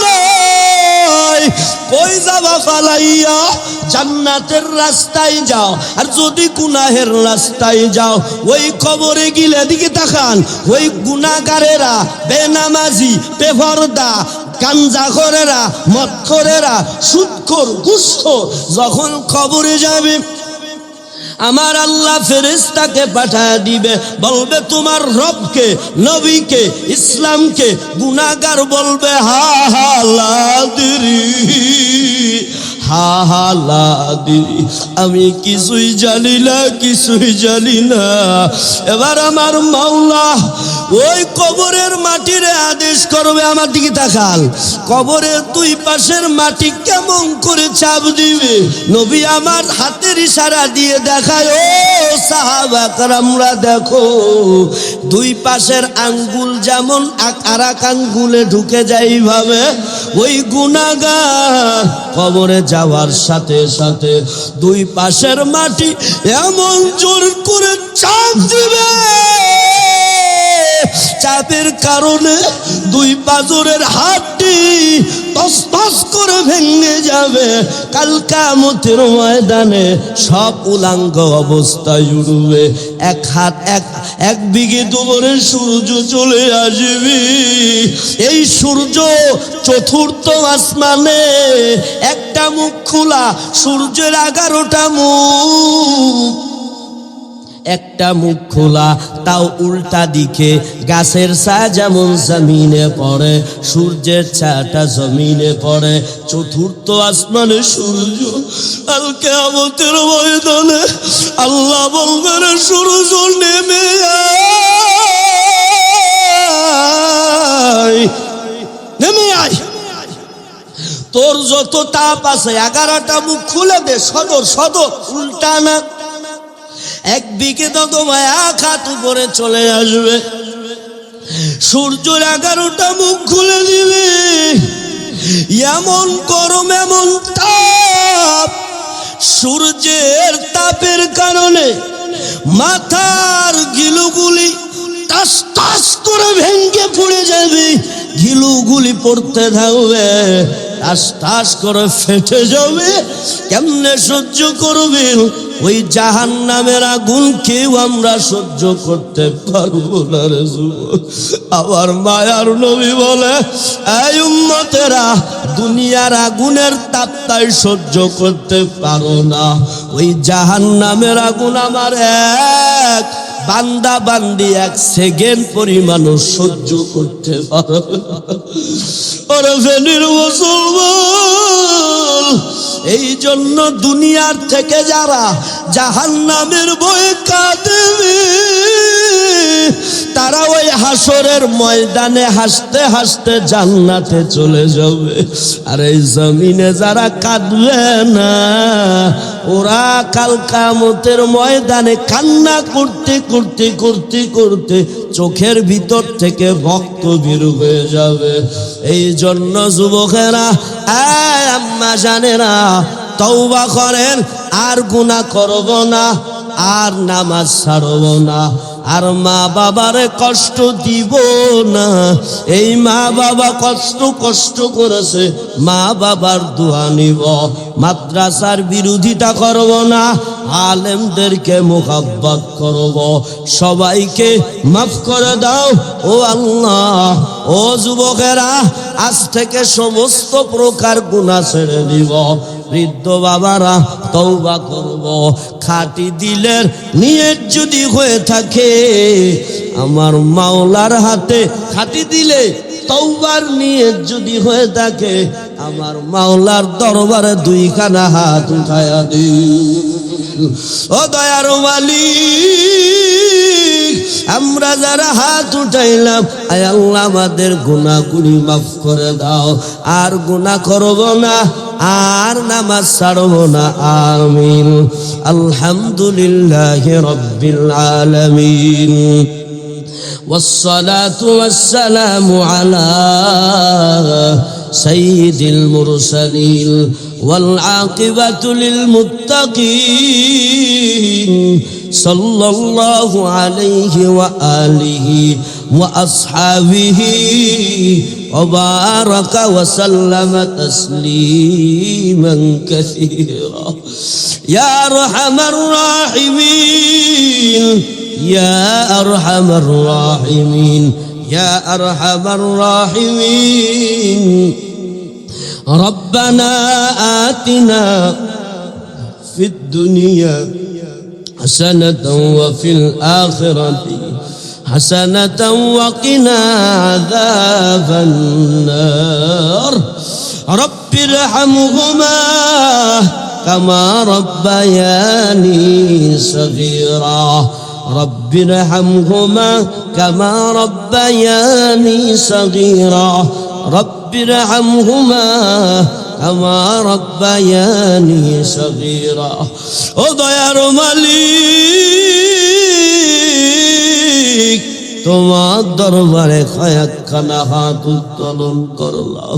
Speaker 1: নাই। কই যাবা ফালাইয়া? জান্নাতের রাস্তায় যাও, আর যদি গুনাহের রাস্তায় যাও, ওই কবরে গিলে দিকে তাকান, ওই গুনাহগারেরা, বেনামাজি, বেপরদা, গাঞ্জাখোরেরা, মদখোরেরা, সুদখোর, ঘুষখোর যখন কবরে যাবে, আমার আল্লাহ ফেরেশতাকে পাঠায় দিবে, বলবে তোমার রবকে, নবীকে, ইসলামকে। গুনাহগার বলবে হা হা লাদিরি, হা হা লাদিরি, আমি কিছুই জানি না, কিছুই জানি না। এবার আমার মাওলা ওই কবরের মাটিরে আদেশ করবে, আমার দিকে তাকাল, কবরের দুই পাশের মাটি কেমন করে চাপ দিবে। নবী আমার হাতের ইশারা দিয়ে দেখায়, ও সাহাবা কেরামরা দেখো, দুই পাশের আঙ্গুল যেমন আর এক আঙ্গুলে ঢুকে যায়, এইভাবে ওই গুনাহগার কবরে যাওয়ার সাথে সাথে দুই পাশের মাটি এমন জোর করে চাপ দিবে, চাপের কারণে দুই পাজরের হাড্ডি তস তস করে ভেঙে যাবে। কাল কিয়ামতের ময়দানে সব উলাঙ্গ অবস্থায় উঠবে। এক হাত এক বিঘে দূরে সূর্য চলে আসবে। এই সূর্য চতুর্থ আসমানে, একটা মুখ খোলা, সূর্যের 11টা মুখ, একটা মুখ খোলা, তাও উল্টা দিকে। গাছের ছায়া যেমন জমিনে পড়ে, সূর্যের ছায়াটা জমিনে পড়ে। চতুর্থ আসমানে সূর্য, কাল কিয়ামতের ময়দানে আল্লাহ বলবেন, সূর্য নেমে আয়, নেমে আয়, তোর যত তাপ আছে 11টা মুখ খুলে দে, সদর সদর, উল্টা না। এক বিঘে তো তোমায় এক হাত উপরে চলে আসবে। সূর্যের 11টা মুখ খুলে দিবে, এমন গরম, এমন তাপ। সূর্যের তাপের কারণে মাথার গিলুগুলি টাস টাস করে ভেঙে পড়ে যাবে, গিলুগুলি পড়তে থাকবে। ঠাস ঠাস করে ফেটে যাবে। কেমনে সহ্য করবেন ওই জাহান্নামের আগুন? কেউ আমরা সহ্য করতে পারবো না রে যুবক। আবার মায়ার নবী বলে, এই উম্মতেরা, দুনিয়ার আগুনের তাপটাই সহ্য করতে পারো না, ওই জাহান্নামের আগুন আমার এক বান্দা বান্দি 1 সেকেন্ড পরিমাণও সহ্য করতে পারবে না। ওরে ফেনীর মুসলমান, এই জন্য দুনিয়ার থেকে যারা জাহান্নামের ভয়ে কাঁদবে, তারা ওই হাসরের ময়দানে হাসতে হাসতে জান্নাতে চলে যাবে। আর এই জমিনে যারা কাঁদবে না, ওরা কাল কিয়ামতের ময়দানে কান্না করতে করতে করতে করতে চোখের ভিতর থেকে রক্ত বের হয়ে যাবে। এই জন্য যুবকেরা, আম্মা জানেরা, তওবা করেন, আর গুনাহ করব না, আর নামাজ ছাড়ব না, আর মা বাবারে কষ্ট দিব না। এই মা বাবা কষ্ট করেছে, মা বাবার দোয়া নিব। মাদ্রাসার বিরোধিতা করব না, আলেমদেরকে মুহাব্বত করব। সবাইকে মাফ করে দাও ও আল্লাহ। ও যুবকেরা, আজ থেকে সমস্ত প্রকার গুনাহ ছেড়ে দিব। বৃদ্ধ বাবারা, তওবা করব। খাঁটি দিলের নিয়ত যদি হয়ে থাকে, আমার মাওলার হাতে খাঁটি দিলে তওবার নিয়ত যদি হয়ে থাকে, আমার মাওলার দরবারে 2 খানা হাত উঠায়া দিন। ও দয়ার মালিক, আমরা যারা হাত উঠাইলাম, আয় আল্লাহ আমাদের গুনাহগুলি মাফ করে দাও। আর গুনাহ করব না, আর নামাজ ছাড়ব না। আমিন। আলহামদুলিল্লাহি রাব্বিল আলামিন। والصلاة والسلام على سيد المرسلين والعاقبة للمتقين صلى الله عليه وآله وأصحابه وبارك وسلم تسليما كثيرا يا أرحم الراحمين يا أرحم الراحمين يا أرحم الراحمين ربنا آتنا في الدنيا حسنة وفي الآخرة حسنة وقنا عذاب النار رب ارحمهما كما ربياني صغيرا رب ارحمهما كما ربياني صغيرا رب ارحمهما كما ربياني صغيرا ও দয়ার মালিক, তোমার দরবারে কয়েকখানা হাত উত্তোলন করলাম।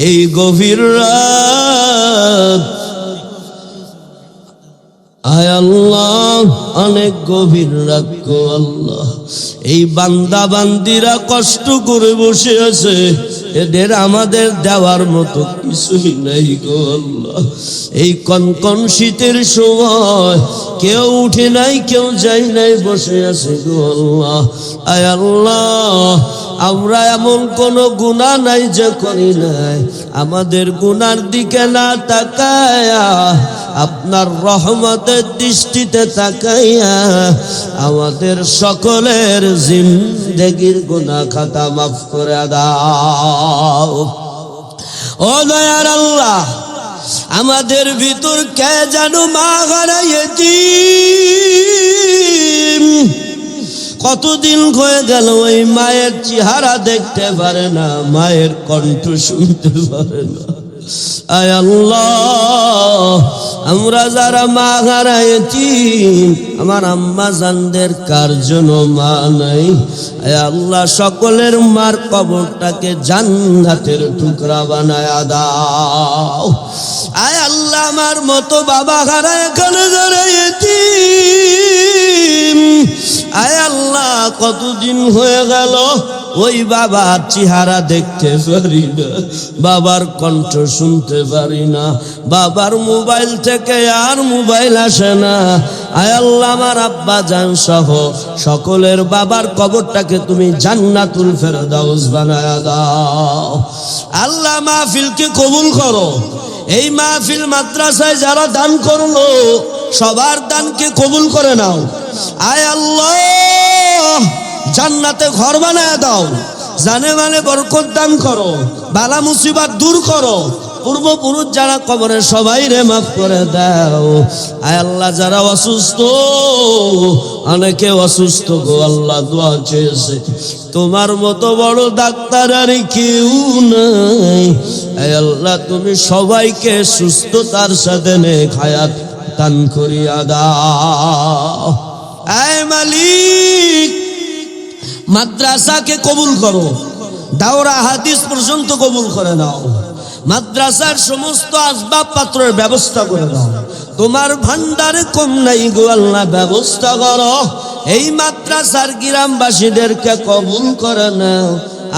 Speaker 1: এই গভীর রাত, আয় আল্লাহ, অনেক গভীর রাত গো আল্লাহ। এই বান্দা বান্দিরা কষ্ট করে বসে আছে, এদের আমাদের দেওয়ার মতো কিছুই নাই গো আল্লাহ। এই কনকন শীতের সময় কেউ উঠে নাই, কেউ যায় নাই, বসে আছে গো আল্লাহ। আয় আল্লাহ, আমরা এমন কোন গুনাহ নাই যে করি নাই। আমাদের গুনার দিকে না তাকায়া, আপনার রহমতের দৃষ্টিতে তাকাইয়া আমাদের সকলের জিন্দেগির গুনাহ খাতা মাফ করে দাও। ও দয়ার আল্লাহ, আমাদের ভিতর কে জানো মা হারাইছি, কতদিন হয়ে গেল ওই মায়ের চেহারা দেখতে পারে না, মায়ের কণ্ঠ শুনতে পারে না। আয় আল্লাহ, আমরা যারা মা হারাইছি, আমার আম্মা জানদের কার জন্য মা নাই, আয় আল্লাহ সকলের মার কবরটাকে জান্নাতের টুকরা বানায় দাও। আয় আল্লাহ, আমার মতো বাবা হারায় এখানে দাঁড়াইছি, আয় আল্লাহ কতদিন হয়ে গেল ওই বাবার চেহারা দেখতে পারি না, বাবার কণ্ঠ শুনতে পারি না, বাবার মোবাইল থেকে আর মোবাইল আসে না। আয় আল্লাহ, আমার আব্বা জান সহ সকলের বাবার কবরটাকে তুমি জান্নাতুল ফেরদাউস বানায়া দাও। আল্লাহ মাহফিলকে কবুল করো। এই মাহফিল মাদ্রাসায় যারা দান করলো সবার দানকে কবুল করে নাও। আয় আল্লাহ, জান্নাতে ঘর বানায়া দাও, জানে মানে বরকত দান করো, বালা মুসিবত দূর করো। পূর্বপুরুষ যারা কবরে সবাই রে মাফ করে দাও। আয় আল্লাহ, যারা অসুস্থ, অনেকে অসুস্থ গো আল্লাহ, দোয়া চেয়েছে, তোমার মতো বড় ডাক্তার আর কেউ নাই। আয় আল্লাহ, তুমি সবাইকে সুস্থতার সাথে নেক হায়াত দান করিয়া দাও। আয় মালিক, মাদ্রাসাকে কবুল করো, দাওরা হাদিস পর্যন্ত কবুল করে নাও, মাদ্রাসার সমস্ত আসবাব পাত্রের ব্যবস্থা করে দাও। তোমার ভান্ডারে কম নাই গো আল্লাহ, ব্যবস্থা করো। এই মাদ্রাসার গ্রামবাসীদেরকে কবুল করে নাও।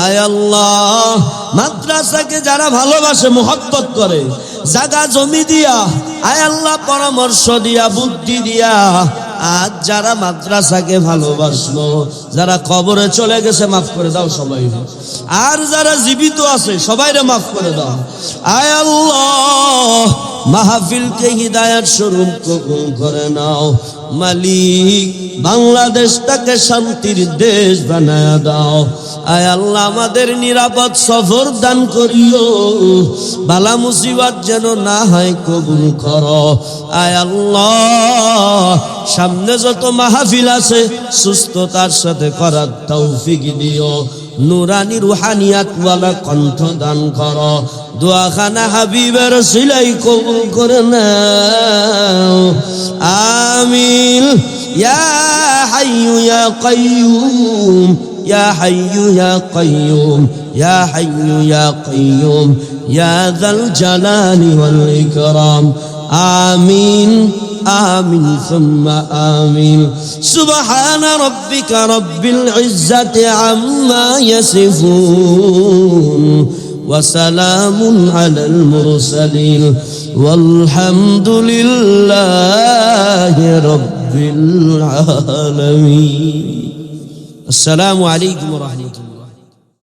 Speaker 1: আয় আল্লাহ, মাদ্রাসাকে যারা ভালোবাসে, মোহব্বত করে, জায়গা জমি দিয়া, আয় আল্লাহ পরামর্শ দিয়া, বুদ্ধি দিয়া, আজ যারা মাদ্রাসাকে ভালোবাসলো, যারা কবরে চলে গেছে মাফ করে দাও সবাই, আর যারা জীবিত আছে সবাইরে মাফ করে দাও। আয় আল্লাহ, মাহফিলকে হিদায়াত স্বরূপ কবুল করে নাও। মালিক, বাংলাদেশটাকে শান্তির দেশ বানায়া দাও। আয় আল্লাহ, আমাদের নিরাপদ সফর দান করিও, বালা মুসিবত যেন না হয় কবুল করো। আয় আল্লাহ, সামনে যত মাহফিল আছে সুস্থতার সাথে করার তৌফিক দিও, নুরানি রুহানিয়াত ওয়ালা কণ্ঠ দান করো। দোয়াখানা হাবিবের সিলাই কবুল করে নাও। আমিন। ইয়া হাইয়ু ইয়া কাইয়ুম, ইয়া হাইয়ু ইয়া কাইয়ুম, ইয়া হাইয়ু ইয়া কাইয়ুম, ইয়া যাল জালালি ওয়াল ইকরাম। আমিন আমিন সুম্মা আমিন। সুবহানা রাব্বিকা রাব্বিল ইজ্জাতি আম্মা ইয়াসিফুন, ওয়া সালামুন আলাল মুরসালিন, ওয়ালহামদুলিল্লাহি রাব্বিল আলামিন। আসসালামু আলাইকুম ওয়া রাহমাতুল্লাহ।